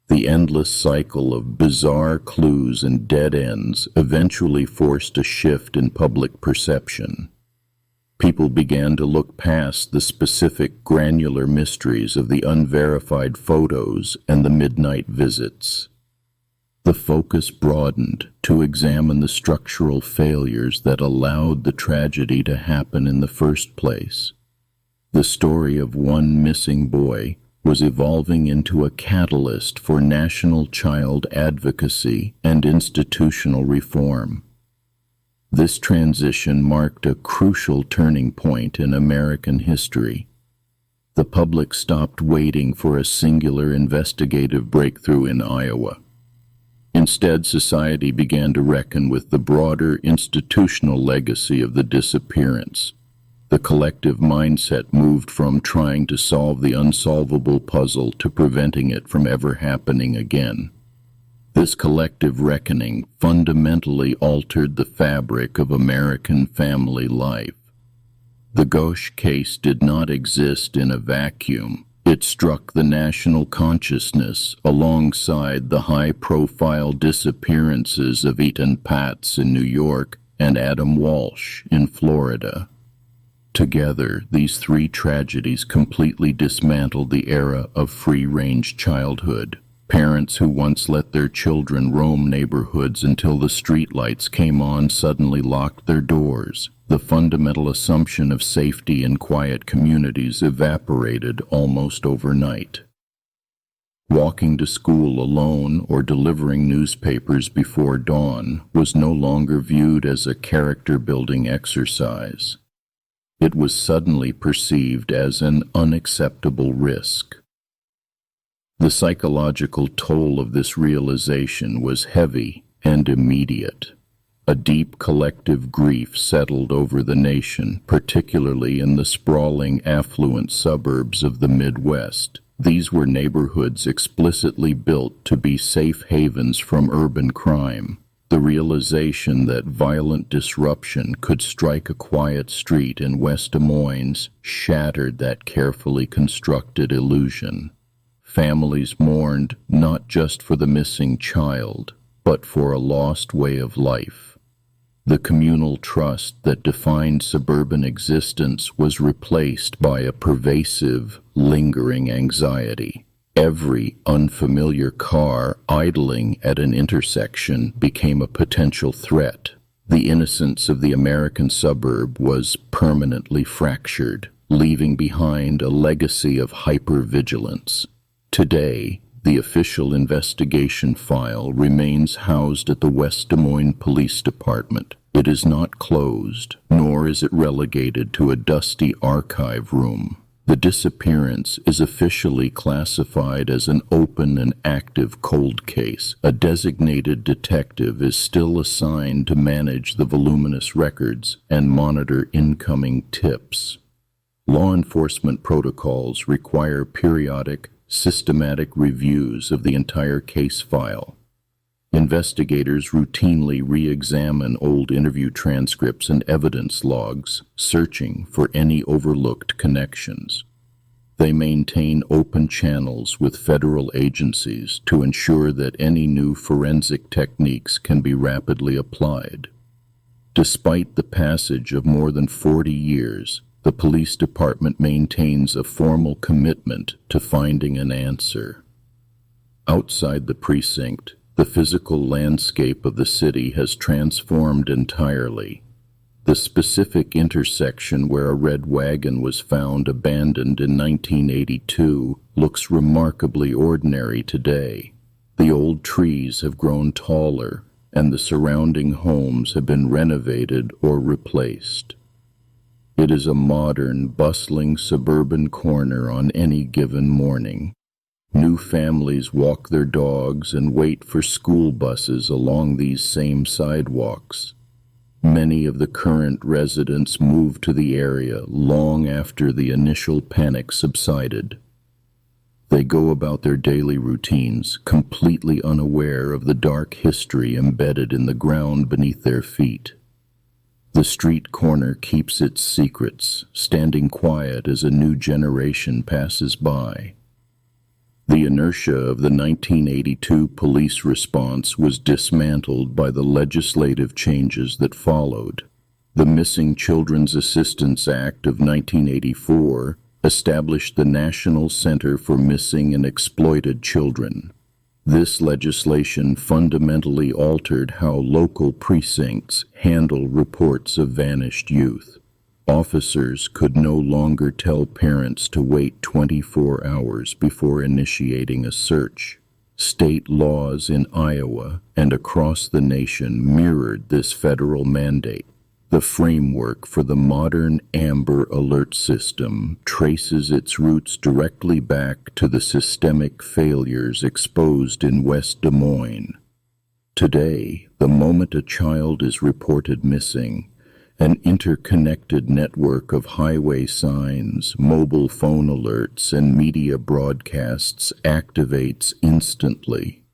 The endless cycle of bizarre clues and dead ends eventually forced a shift in public perception. People began to look past the specific granular mysteries of the unverified photos and the midnight visits. The focus broadened to examine the structural failures that allowed the tragedy to happen in the first place. The story of one missing boy was evolving into a catalyst for national child advocacy and institutional reform. This transition marked a crucial turning point in American history. The public stopped waiting for a singular investigative breakthrough in Iowa. Instead, society began to reckon with the broader institutional legacy of the disappearance. The collective mindset moved from trying to solve the unsolvable puzzle to preventing it from ever happening again. This collective reckoning fundamentally altered the fabric of American family life. The Gosch case did not exist in a vacuum. It struck the national consciousness alongside the high-profile disappearances of Ethan Patz in New York and Adam Walsh in Florida. Together, these 3 tragedies completely dismantled the era of free-range childhood. Parents who once let their children roam neighborhoods until the streetlights came on suddenly locked their doors. The fundamental assumption of safety in quiet communities evaporated almost overnight. Walking to school alone or delivering newspapers before dawn was no longer viewed as a character-building exercise. It was suddenly perceived as an unacceptable risk. The psychological toll of this realization was heavy and immediate. A deep collective grief settled over the nation, particularly in the sprawling, affluent suburbs of the Midwest. These were neighborhoods explicitly built to be safe havens from urban crime. The realization that violent disruption could strike a quiet street in West Des Moines shattered that carefully constructed illusion. Families mourned not just for the missing child, but for a lost way of life. The communal trust that defined suburban existence was replaced by a pervasive, lingering anxiety. Every unfamiliar car idling at an intersection became a potential threat. The innocence of the American suburb was permanently fractured, leaving behind a legacy of hypervigilance. Today, the official investigation file remains housed at the West Des Moines Police Department. It is not closed, nor is it relegated to a dusty archive room. The disappearance is officially classified as an open and active cold case. A designated detective is still assigned to manage the voluminous records and monitor incoming tips. Law enforcement protocols require periodic, systematic reviews of the entire case file. Investigators routinely re-examine old interview transcripts and evidence logs, searching for any overlooked connections. They maintain open channels with federal agencies to ensure that any new forensic techniques can be rapidly applied. Despite the passage of more than 40 years, the police department maintains a formal commitment to finding an answer. Outside the precinct, the physical landscape of the city has transformed entirely. The specific intersection where a red wagon was found abandoned in 1982 looks remarkably ordinary today. The old trees have grown taller, and the surrounding homes have been renovated or replaced. It is a modern, bustling suburban corner on any given morning. New families walk their dogs and wait for school buses along these same sidewalks. Many of the current residents moved to the area long after the initial panic subsided. They go about their daily routines, completely unaware of the dark history embedded in the ground beneath their feet. The street corner keeps its secrets, standing quiet as a new generation passes by. The inertia of the 1982 police response was dismantled by the legislative changes that followed. The Missing Children's Assistance Act of 1984 established the National Center for Missing and Exploited Children. This legislation fundamentally altered how local precincts handle reports of vanished youth. Officers could no longer tell parents to wait 24 hours before initiating a search. State laws in Iowa and across the nation mirrored this federal mandate. The framework for the modern Amber Alert system traces its roots directly back to the systemic failures exposed in West Des Moines. Today, the moment a child is reported missing, an interconnected network of highway signs, mobile phone alerts, and media broadcasts activates instantly.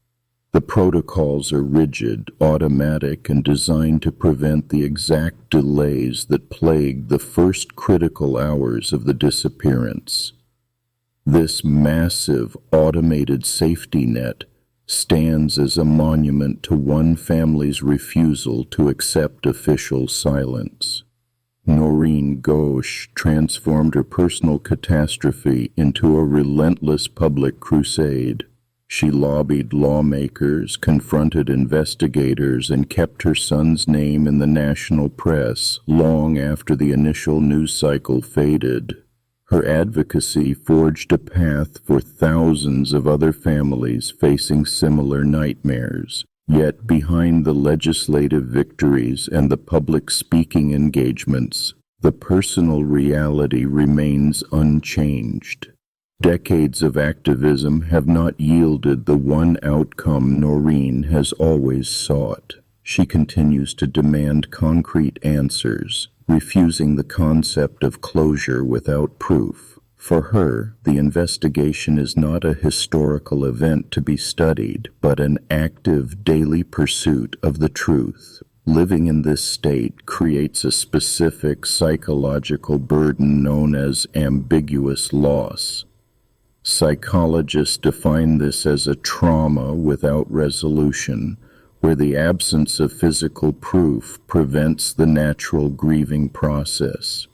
The protocols are rigid, automatic, and designed to prevent the exact delays that plagued the first critical hours of the disappearance. This massive, automated safety net stands as a monument to one family's refusal to accept official silence. Noreen Gosch transformed her personal catastrophe into a relentless public crusade. She lobbied lawmakers, confronted investigators, and kept her son's name in the national press long after the initial news cycle faded. Her advocacy forged a path for thousands of other families facing similar nightmares. Yet behind the legislative victories and the public speaking engagements, the personal reality remains unchanged. Decades of activism have not yielded the one outcome Noreen has always sought. She continues to demand concrete answers, refusing the concept of closure without proof. For her, the investigation is not a historical event to be studied, but an active daily pursuit of the truth. Living in this state creates a specific psychological burden known as ambiguous loss. Psychologists define this as a trauma without resolution, where the absence of physical proof prevents the natural grieving process.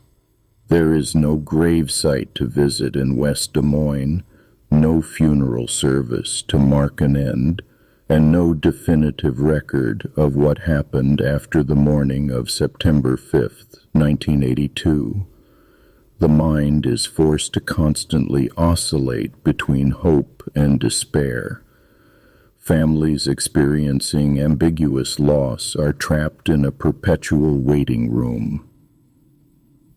There is no gravesite to visit in West Des Moines, no funeral service to mark an end, and no definitive record of what happened after the morning of September 5th, 1982. The mind is forced to constantly oscillate between hope and despair. Families experiencing ambiguous loss are trapped in a perpetual waiting room.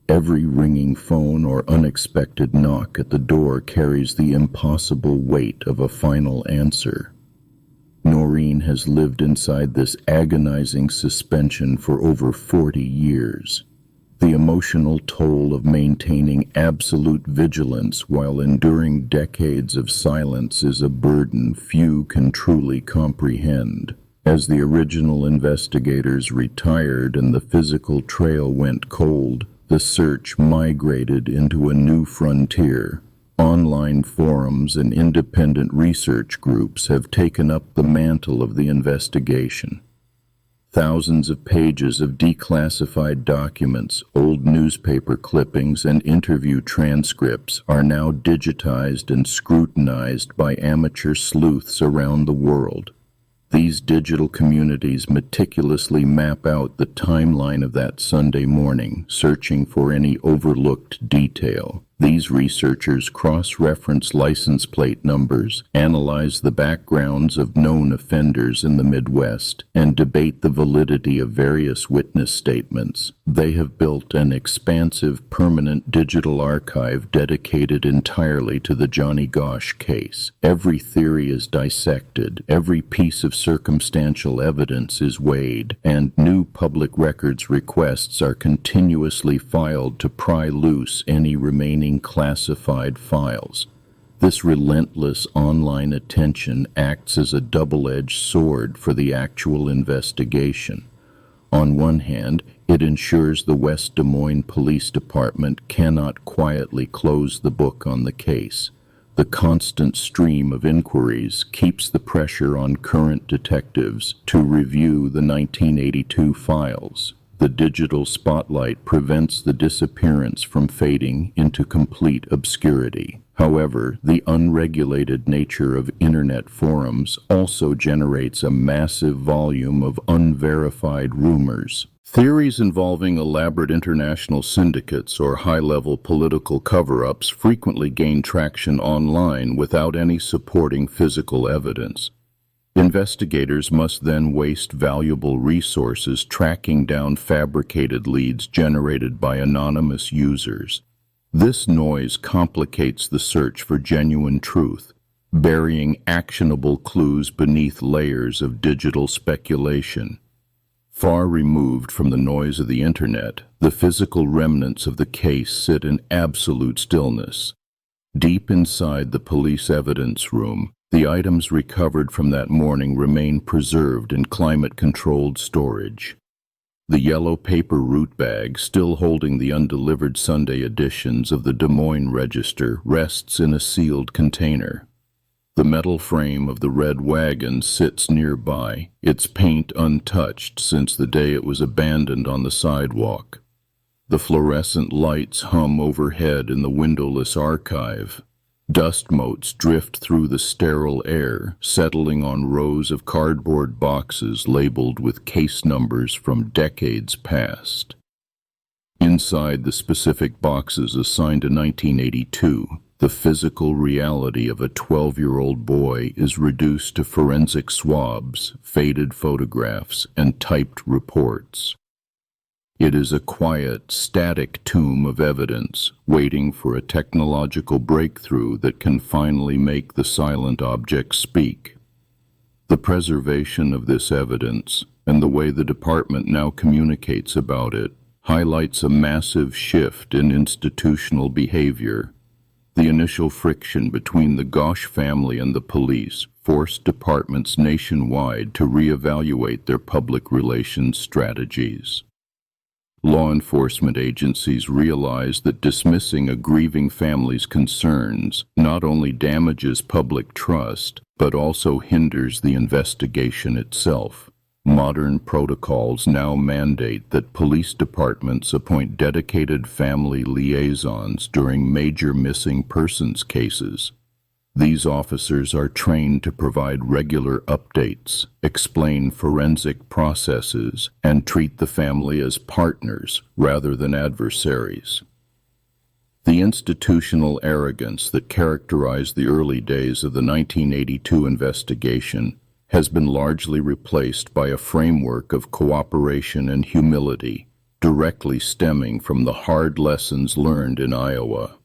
Every ringing phone or unexpected knock at the door carries the impossible weight of a final answer. Noreen has lived inside this agonizing suspension for over 40 years. The emotional toll of maintaining absolute vigilance while enduring decades of silence is a burden few can truly comprehend. As the original investigators retired and the physical trail went cold, the search migrated into a new frontier. Online forums and independent research groups have taken up the mantle of the investigation. Thousands of pages of declassified documents, old newspaper clippings, and interview transcripts are now digitized and scrutinized by amateur sleuths around the world. These digital communities meticulously map out the timeline of that Sunday morning, searching for any overlooked detail. These researchers cross-reference license plate numbers, analyze the backgrounds of known offenders in the Midwest, and debate the validity of various witness statements. They have built an expansive permanent digital archive dedicated entirely to the Johnny Gosch case. Every theory is dissected, every piece of circumstantial evidence is weighed, and new public records requests are continuously filed to pry loose any remaining classified files. This relentless online attention acts as a double-edged sword for the actual investigation. On one hand, it ensures the West Des Moines Police Department cannot quietly close the book on the case. The constant stream of inquiries keeps the pressure on current detectives to review the 1982 files. The digital spotlight prevents the disappearance from fading into complete obscurity. However, the unregulated nature of internet forums also generates a massive volume of unverified rumors. Theories involving elaborate international syndicates or high-level political cover-ups frequently gain traction online without any supporting physical evidence. Investigators must then waste valuable resources tracking down fabricated leads generated by anonymous users. This noise complicates the search for genuine truth, burying actionable clues beneath layers of digital speculation. Far removed from the noise of the internet, the physical remnants of the case sit in absolute stillness. Deep inside the police evidence room, the items recovered from that morning remain preserved in climate-controlled storage. The yellow paper route bag, still holding the undelivered Sunday editions of the Des Moines Register, rests in a sealed container. The metal frame of the red wagon sits nearby, its paint untouched since the day it was abandoned on the sidewalk. The fluorescent lights hum overhead in the windowless archive. Dust motes drift through the sterile air, settling on rows of cardboard boxes labeled with case numbers from decades past. Inside the specific boxes assigned to 1982, the physical reality of a 12-year-old boy is reduced to forensic swabs, faded photographs, and typed reports. It is a quiet, static tomb of evidence, waiting for a technological breakthrough that can finally make the silent object speak. The preservation of this evidence, and the way the department now communicates about it, highlights a massive shift in institutional behavior. The initial friction between the Gosch family and the police forced departments nationwide to reevaluate their public relations strategies. Law enforcement agencies realized that dismissing a grieving family's concerns not only damages public trust, but also hinders the investigation itself. Modern protocols now mandate that police departments appoint dedicated family liaisons during major missing persons cases. These officers are trained to provide regular updates, explain forensic processes, and treat the family as partners rather than adversaries. The institutional arrogance that characterized the early days of the 1982 investigation has been largely replaced by a framework of cooperation and humility, directly stemming from the hard lessons learned in Iowa.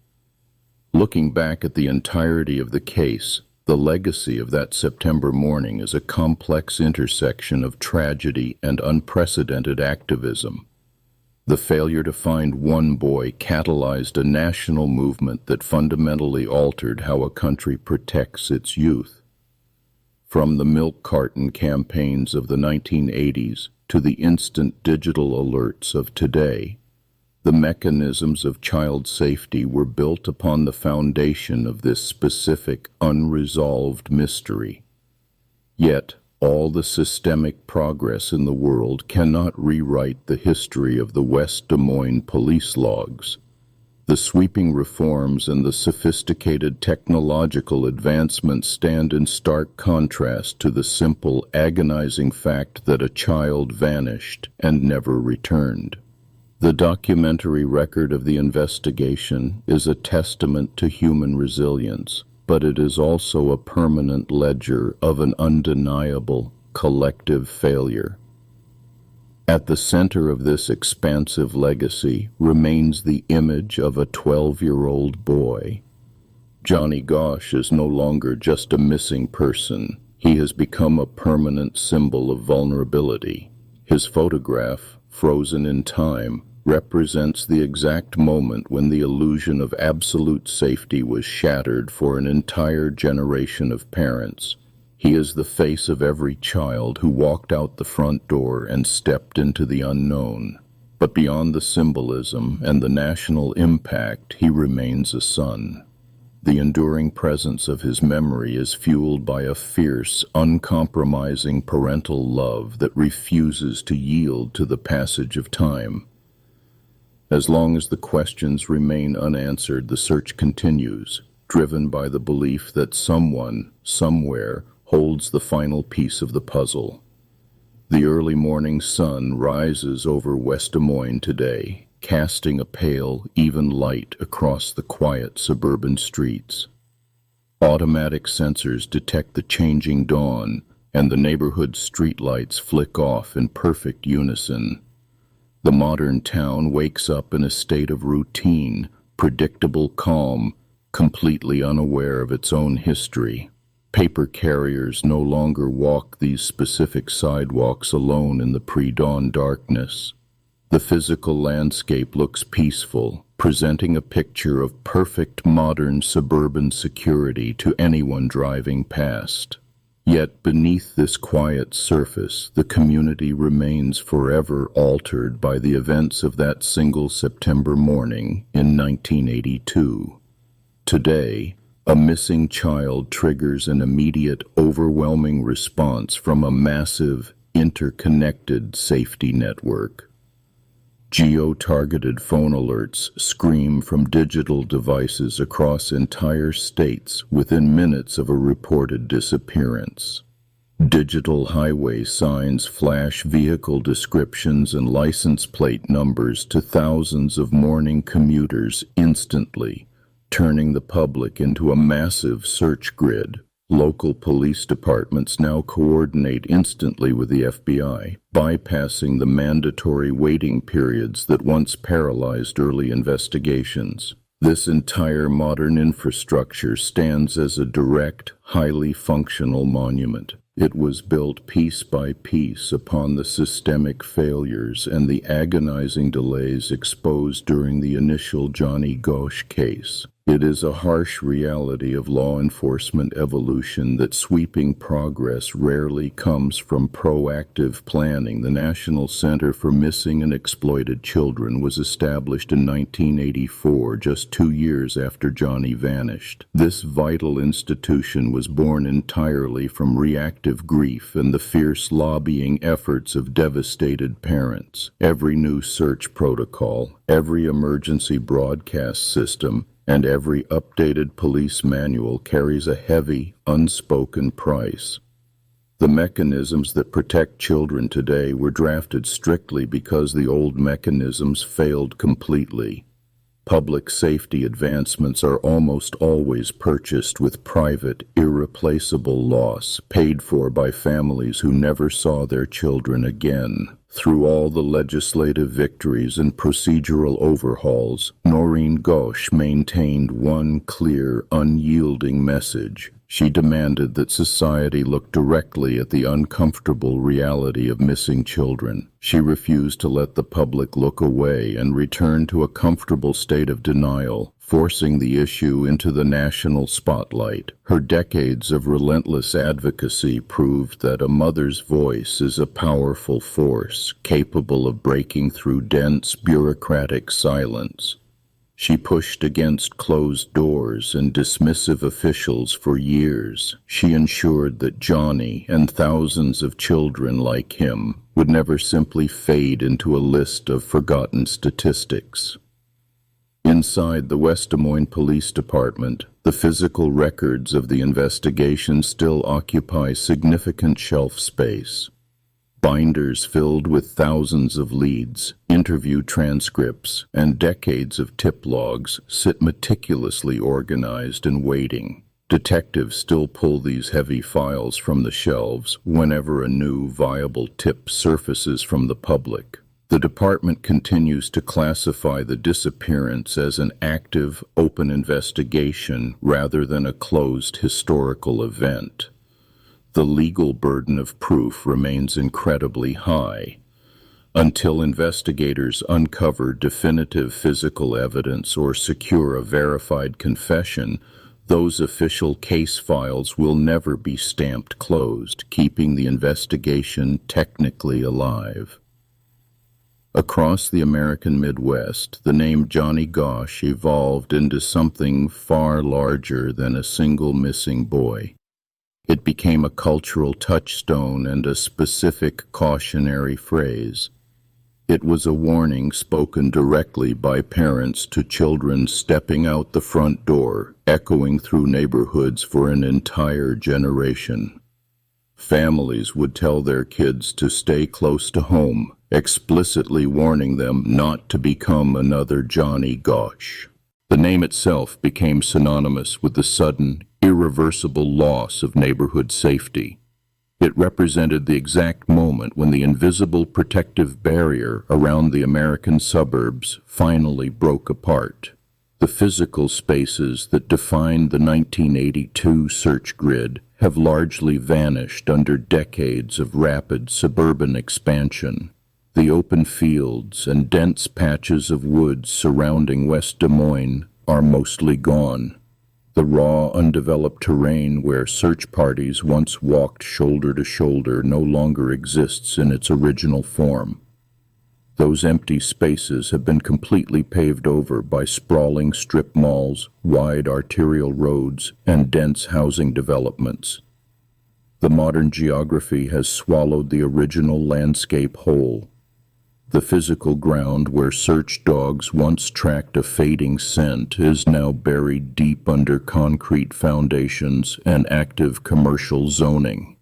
Looking back at the entirety of the case, the legacy of that September morning is a complex intersection of tragedy and unprecedented activism. The failure to find one boy catalyzed a national movement that fundamentally altered how a country protects its youth. From the milk carton campaigns of the 1980s to the instant digital alerts of today, the mechanisms of child safety were built upon the foundation of this specific, unresolved mystery. Yet, all the systemic progress in the world cannot rewrite the history of the West Des Moines police logs. The sweeping reforms and the sophisticated technological advancements stand in stark contrast to the simple, agonizing fact that a child vanished and never returned. The documentary record of the investigation is a testament to human resilience, but it is also a permanent ledger of an undeniable, collective failure. At the center of this expansive legacy remains the image of a 12-year-old boy. Johnny Gosch is no longer just a missing person. He has become a permanent symbol of vulnerability. His photograph, frozen in time, represents the exact moment when the illusion of absolute safety was shattered for an entire generation of parents. He is the face of every child who walked out the front door and stepped into the unknown. But beyond the symbolism and the national impact, he remains a son. The enduring presence of his memory is fueled by a fierce, uncompromising parental love that refuses to yield to the passage of time. As long as the questions remain unanswered, the search continues, driven by the belief that someone, somewhere, holds the final piece of the puzzle. The early morning sun rises over West Des Moines today, casting a pale, even light across the quiet suburban streets. Automatic sensors detect the changing dawn, and the neighborhood streetlights flick off in perfect unison. The modern town wakes up in a state of routine, predictable calm, completely unaware of its own history. Paper carriers no longer walk these specific sidewalks alone in the pre-dawn darkness. The physical landscape looks peaceful, presenting a picture of perfect modern suburban security to anyone driving past. Yet beneath this quiet surface, the community remains forever altered by the events of that single September morning in 1982. Today, a missing child triggers an immediate, overwhelming response from a massive, interconnected safety network. Geo-targeted phone alerts scream from digital devices across entire states within minutes of a reported disappearance. Digital highway signs flash vehicle descriptions and license plate numbers to thousands of morning commuters instantly, turning the public into a massive search grid. Local police departments now coordinate instantly with the FBI, bypassing the mandatory waiting periods that once paralyzed early investigations. This entire modern infrastructure stands as a direct, highly functional monument. It was built piece by piece upon the systemic failures and the agonizing delays exposed during the initial Johnny Gosch case. It is a harsh reality of law enforcement evolution that sweeping progress rarely comes from proactive planning. The National Center for Missing and Exploited Children was established in 1984, just 2 years after Johnny vanished. This vital institution was born entirely from reactive grief and the fierce lobbying efforts of devastated parents. Every new search protocol, every emergency broadcast system, and every updated police manual carries a heavy, unspoken price. The mechanisms that protect children today were drafted strictly because the old mechanisms failed completely. Public safety advancements are almost always purchased with private, irreplaceable loss, paid for by families who never saw their children again. Through all the legislative victories and procedural overhauls, Noreen Gosch maintained one clear, unyielding message. She demanded that society look directly at the uncomfortable reality of missing children. She refused to let the public look away and return to a comfortable state of denial, forcing the issue into the national spotlight. Her decades of relentless advocacy proved that a mother's voice is a powerful force, capable of breaking through dense, bureaucratic silence. She pushed against closed doors and dismissive officials for years. She ensured that Johnny and thousands of children like him would never simply fade into a list of forgotten statistics. Inside the West Des Moines Police Department, the physical records of the investigation still occupy significant shelf space. Binders filled with thousands of leads, interview transcripts, and decades of tip logs sit meticulously organized and waiting. Detectives still pull these heavy files from the shelves whenever a new, viable tip surfaces from the public. The department continues to classify the disappearance as an active, open investigation rather than a closed historical event. The legal burden of proof remains incredibly high. Until investigators uncover definitive physical evidence or secure a verified confession, those official case files will never be stamped closed, keeping the investigation technically alive. Across the American Midwest, the name Johnny Gosch evolved into something far larger than a single missing boy. It became a cultural touchstone and a specific cautionary phrase. It was a warning spoken directly by parents to children stepping out the front door, echoing through neighborhoods for an entire generation. Families would tell their kids to stay close to home, explicitly warning them not to become another Johnny Gosch. The name itself became synonymous with the sudden, irreversible loss of neighborhood safety. It represented the exact moment when the invisible protective barrier around the American suburbs finally broke apart. The physical spaces that defined the 1982 search grid have largely vanished under decades of rapid suburban expansion. The open fields and dense patches of woods surrounding West Des Moines are mostly gone. The raw, undeveloped terrain where search parties once walked shoulder to shoulder no longer exists in its original form. Those empty spaces have been completely paved over by sprawling strip malls, wide arterial roads, and dense housing developments. The modern geography has swallowed the original landscape whole. The physical ground where search dogs once tracked a fading scent is now buried deep under concrete foundations and active commercial zoning.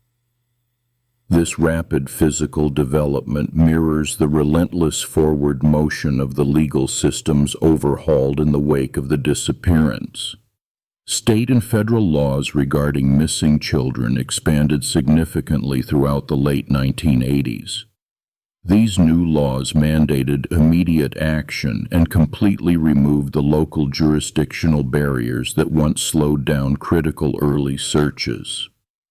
This rapid physical development mirrors the relentless forward motion of the legal systems overhauled in the wake of the disappearance. State and federal laws regarding missing children expanded significantly throughout the late 1980s. These new laws mandated immediate action and completely removed the local jurisdictional barriers that once slowed down critical early searches.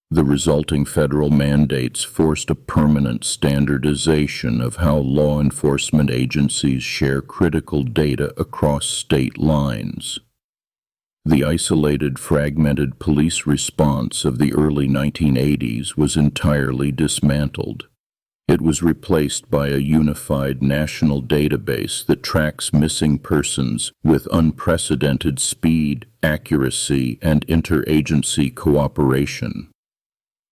The resulting federal mandates forced a permanent standardization of how law enforcement agencies share critical data across state lines. The isolated, fragmented police response of the early 1980s was entirely dismantled. It was replaced by a unified national database that tracks missing persons with unprecedented speed, accuracy, and interagency cooperation.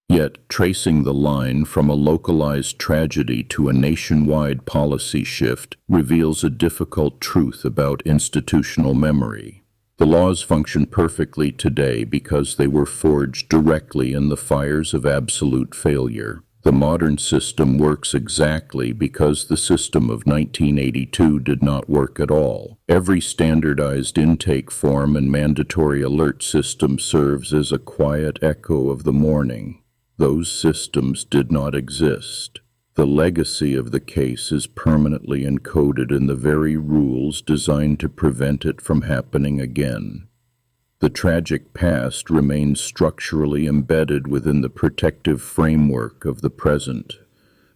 Yet, tracing the line from a localized tragedy to a nationwide policy shift reveals a difficult truth about institutional memory. The laws function perfectly today because they were forged directly in the fires of absolute failure. The modern system works exactly because the system of 1982 did not work at all. Every standardized intake form and mandatory alert system serves as a quiet echo of the morning. Those systems did not exist. The legacy of the case is permanently encoded in the very rules designed to prevent it from happening again. The tragic past remains structurally embedded within the protective framework of the present.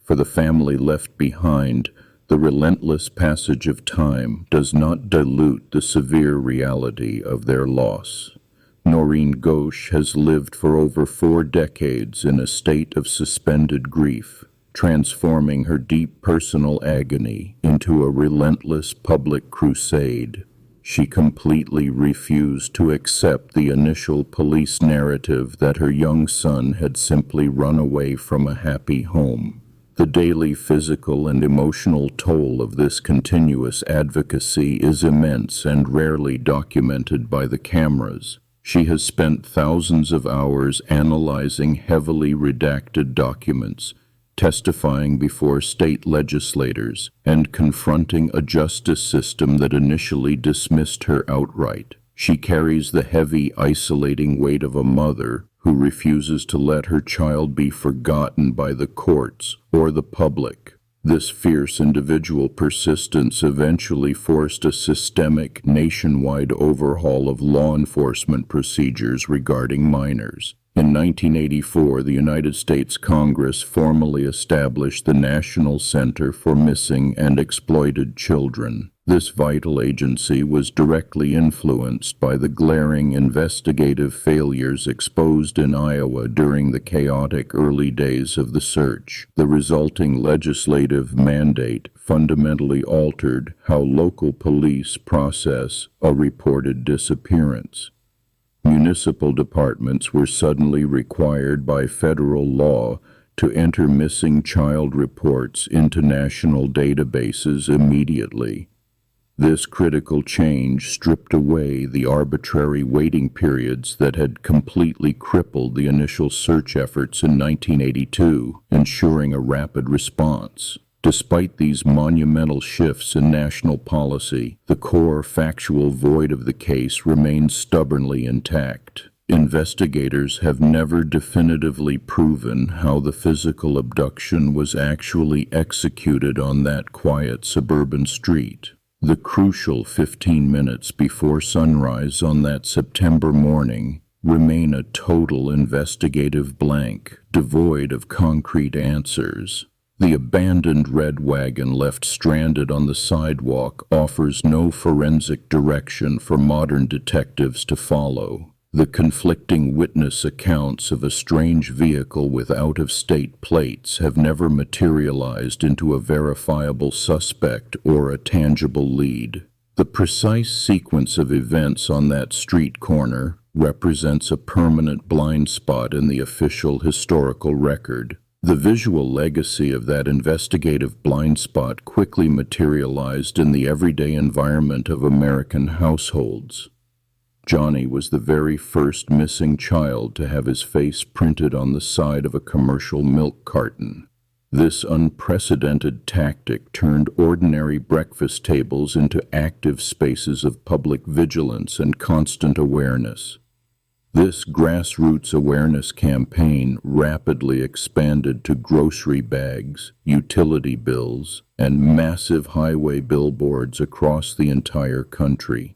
For the family left behind, the relentless passage of time does not dilute the severe reality of their loss. Noreen Gosch has lived for over 4 decades in a state of suspended grief, transforming her deep personal agony into a relentless public crusade. She completely refused to accept the initial police narrative that her young son had simply run away from a happy home. The daily physical and emotional toll of this continuous advocacy is immense and rarely documented by the cameras. She has spent thousands of hours analyzing heavily redacted documents, testifying before state legislators, and confronting a justice system that initially dismissed her outright. She carries the heavy, isolating weight of a mother who refuses to let her child be forgotten by the courts or the public. This fierce individual persistence eventually forced a systemic, nationwide overhaul of law enforcement procedures regarding minors. In 1984, the United States Congress formally established the National Center for Missing and Exploited Children. This vital agency was directly influenced by the glaring investigative failures exposed in Iowa during the chaotic early days of the search. The resulting legislative mandate fundamentally altered how local police process a reported disappearance. Municipal departments were suddenly required by federal law to enter missing child reports into national databases immediately. This critical change stripped away the arbitrary waiting periods that had completely crippled the initial search efforts in 1982, ensuring a rapid response. Despite these monumental shifts in national policy, the core factual void of the case remains stubbornly intact. Investigators have never definitively proven how the physical abduction was actually executed on that quiet suburban street. The crucial 15 minutes before sunrise on that September morning remain a total investigative blank, devoid of concrete answers. The abandoned red wagon left stranded on the sidewalk offers no forensic direction for modern detectives to follow. The conflicting witness accounts of a strange vehicle with out-of-state plates have never materialized into a verifiable suspect or a tangible lead. The precise sequence of events on that street corner represents a permanent blind spot in the official historical record. The visual legacy of that investigative blind spot quickly materialized in the everyday environment of American households. Johnny was the very first missing child to have his face printed on the side of a commercial milk carton. This unprecedented tactic turned ordinary breakfast tables into active spaces of public vigilance and constant awareness. This grassroots awareness campaign rapidly expanded to grocery bags, utility bills, and massive highway billboards across the entire country.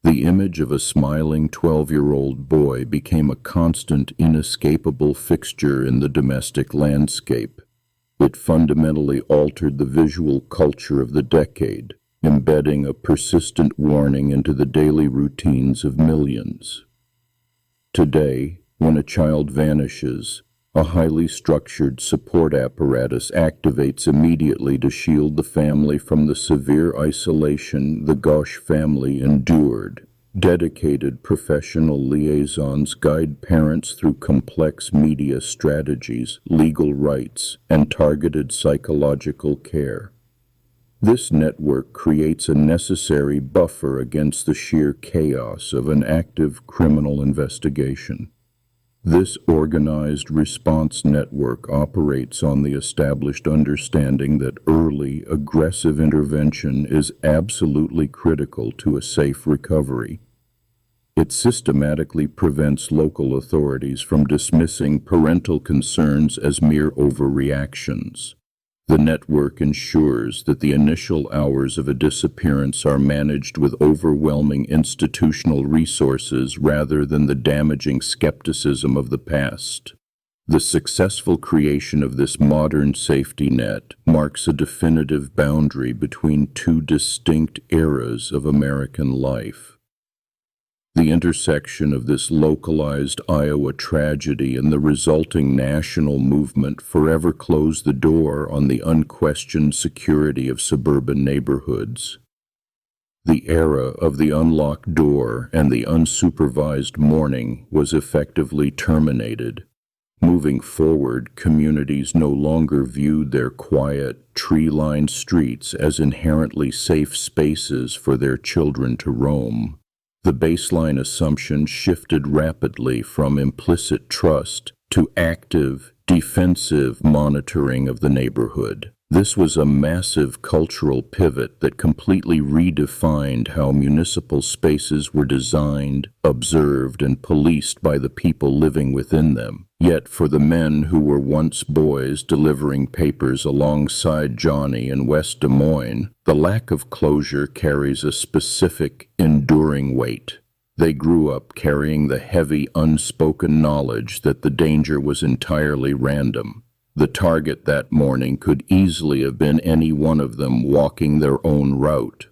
The image of a smiling 12-year-old boy became a constant, inescapable fixture in the domestic landscape. It fundamentally altered the visual culture of the decade, embedding a persistent warning into the daily routines of millions. Today, when a child vanishes, a highly structured support apparatus activates immediately to shield the family from the severe isolation the Gosch family endured. Dedicated professional liaisons guide parents through complex media strategies, legal rights, and targeted psychological care. This network creates a necessary buffer against the sheer chaos of an active criminal investigation. This organized response network operates on the established understanding that early, aggressive intervention is absolutely critical to a safe recovery. It systematically prevents local authorities from dismissing parental concerns as mere overreactions. The network ensures that the initial hours of a disappearance are managed with overwhelming institutional resources rather than the damaging skepticism of the past. The successful creation of this modern safety net marks a definitive boundary between two distinct eras of American life. The intersection of this localized Iowa tragedy and the resulting national movement forever closed the door on the unquestioned security of suburban neighborhoods. The era of the unlocked door and the unsupervised mourning was effectively terminated. Moving forward, communities no longer viewed their quiet, tree-lined streets as inherently safe spaces for their children to roam. The baseline assumption shifted rapidly from implicit trust to active, defensive monitoring of the neighborhood. This was a massive cultural pivot that completely redefined how municipal spaces were designed, observed, and policed by the people living within them. Yet for the men who were once boys delivering papers alongside Johnny in West Des Moines, the lack of closure carries a specific, enduring weight. They grew up carrying the heavy, unspoken knowledge that the danger was entirely random. The target that morning could easily have been any one of them walking their own route.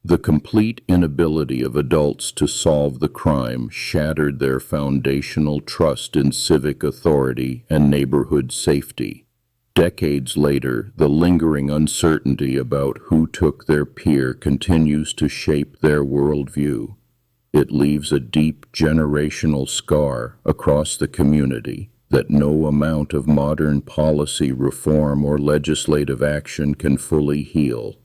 The complete inability of adults to solve the crime shattered their foundational trust in civic authority and neighborhood safety. Decades later, the lingering uncertainty about who took their peer continues to shape their worldview. It leaves a deep generational scar across the community that no amount of modern policy reform or legislative action can fully heal.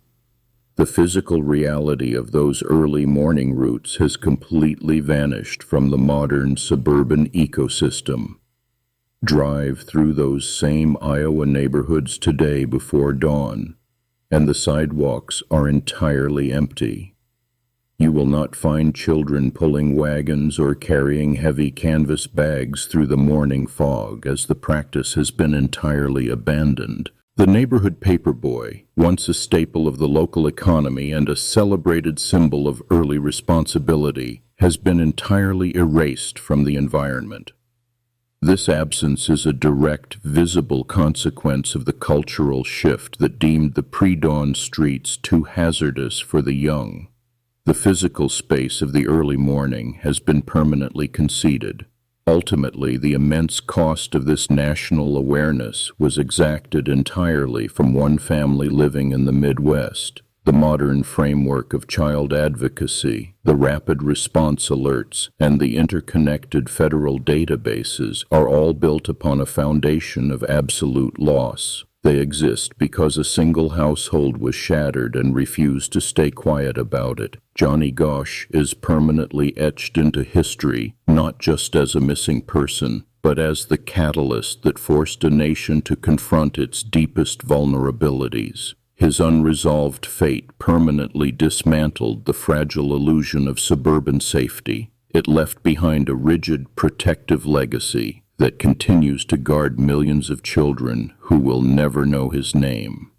The physical reality of those early morning routes has completely vanished from the modern suburban ecosystem. Drive through those same Iowa neighborhoods today before dawn, and the sidewalks are entirely empty. You will not find children pulling wagons or carrying heavy canvas bags through the morning fog, as the practice has been entirely abandoned. The neighborhood paperboy, once a staple of the local economy and a celebrated symbol of early responsibility, has been entirely erased from the environment. This absence is a direct, visible consequence of the cultural shift that deemed the pre-dawn streets too hazardous for the young. The physical space of the early morning has been permanently conceded. Ultimately, the immense cost of this national awareness was exacted entirely from one family living in the Midwest. The modern framework of child advocacy, the rapid response alerts, and the interconnected federal databases are all built upon a foundation of absolute loss. They exist because a single household was shattered and refused to stay quiet about it. Johnny Gosch is permanently etched into history, not just as a missing person, but as the catalyst that forced a nation to confront its deepest vulnerabilities. His unresolved fate permanently dismantled the fragile illusion of suburban safety. It left behind a rigid, protective legacy that continues to guard millions of children who will never know his name.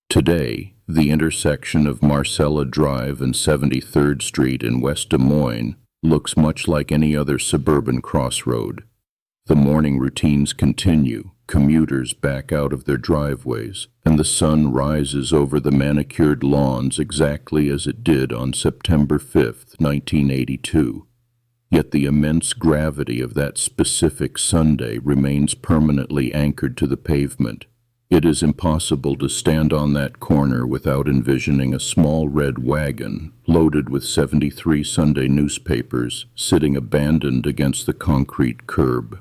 Today, the intersection of Marcella Drive and 73rd Street in West Des Moines looks much like any other suburban crossroad. The morning routines continue. Commuters back out of their driveways, and the sun rises over the manicured lawns exactly as it did on September 5th, 1982. Yet the immense gravity of that specific Sunday remains permanently anchored to the pavement. It is impossible to stand on that corner without envisioning a small red wagon loaded with 73 Sunday newspapers sitting abandoned against the concrete curb.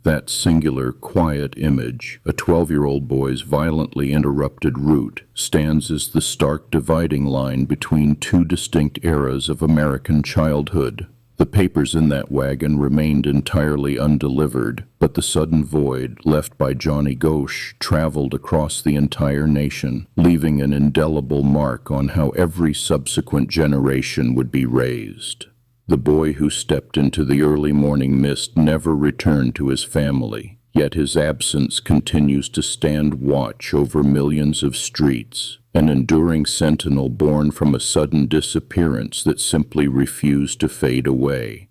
That singular, quiet image, a 12-year-old boy's violently interrupted route, stands as the stark dividing line between two distinct eras of American childhood. The papers in that wagon remained entirely undelivered, but the sudden void left by Johnny Gosch traveled across the entire nation, leaving an indelible mark on how every subsequent generation would be raised. The boy who stepped into the early morning mist never returned to his family, yet his absence continues to stand watch over millions of streets, an enduring sentinel born from a sudden disappearance that simply refused to fade away.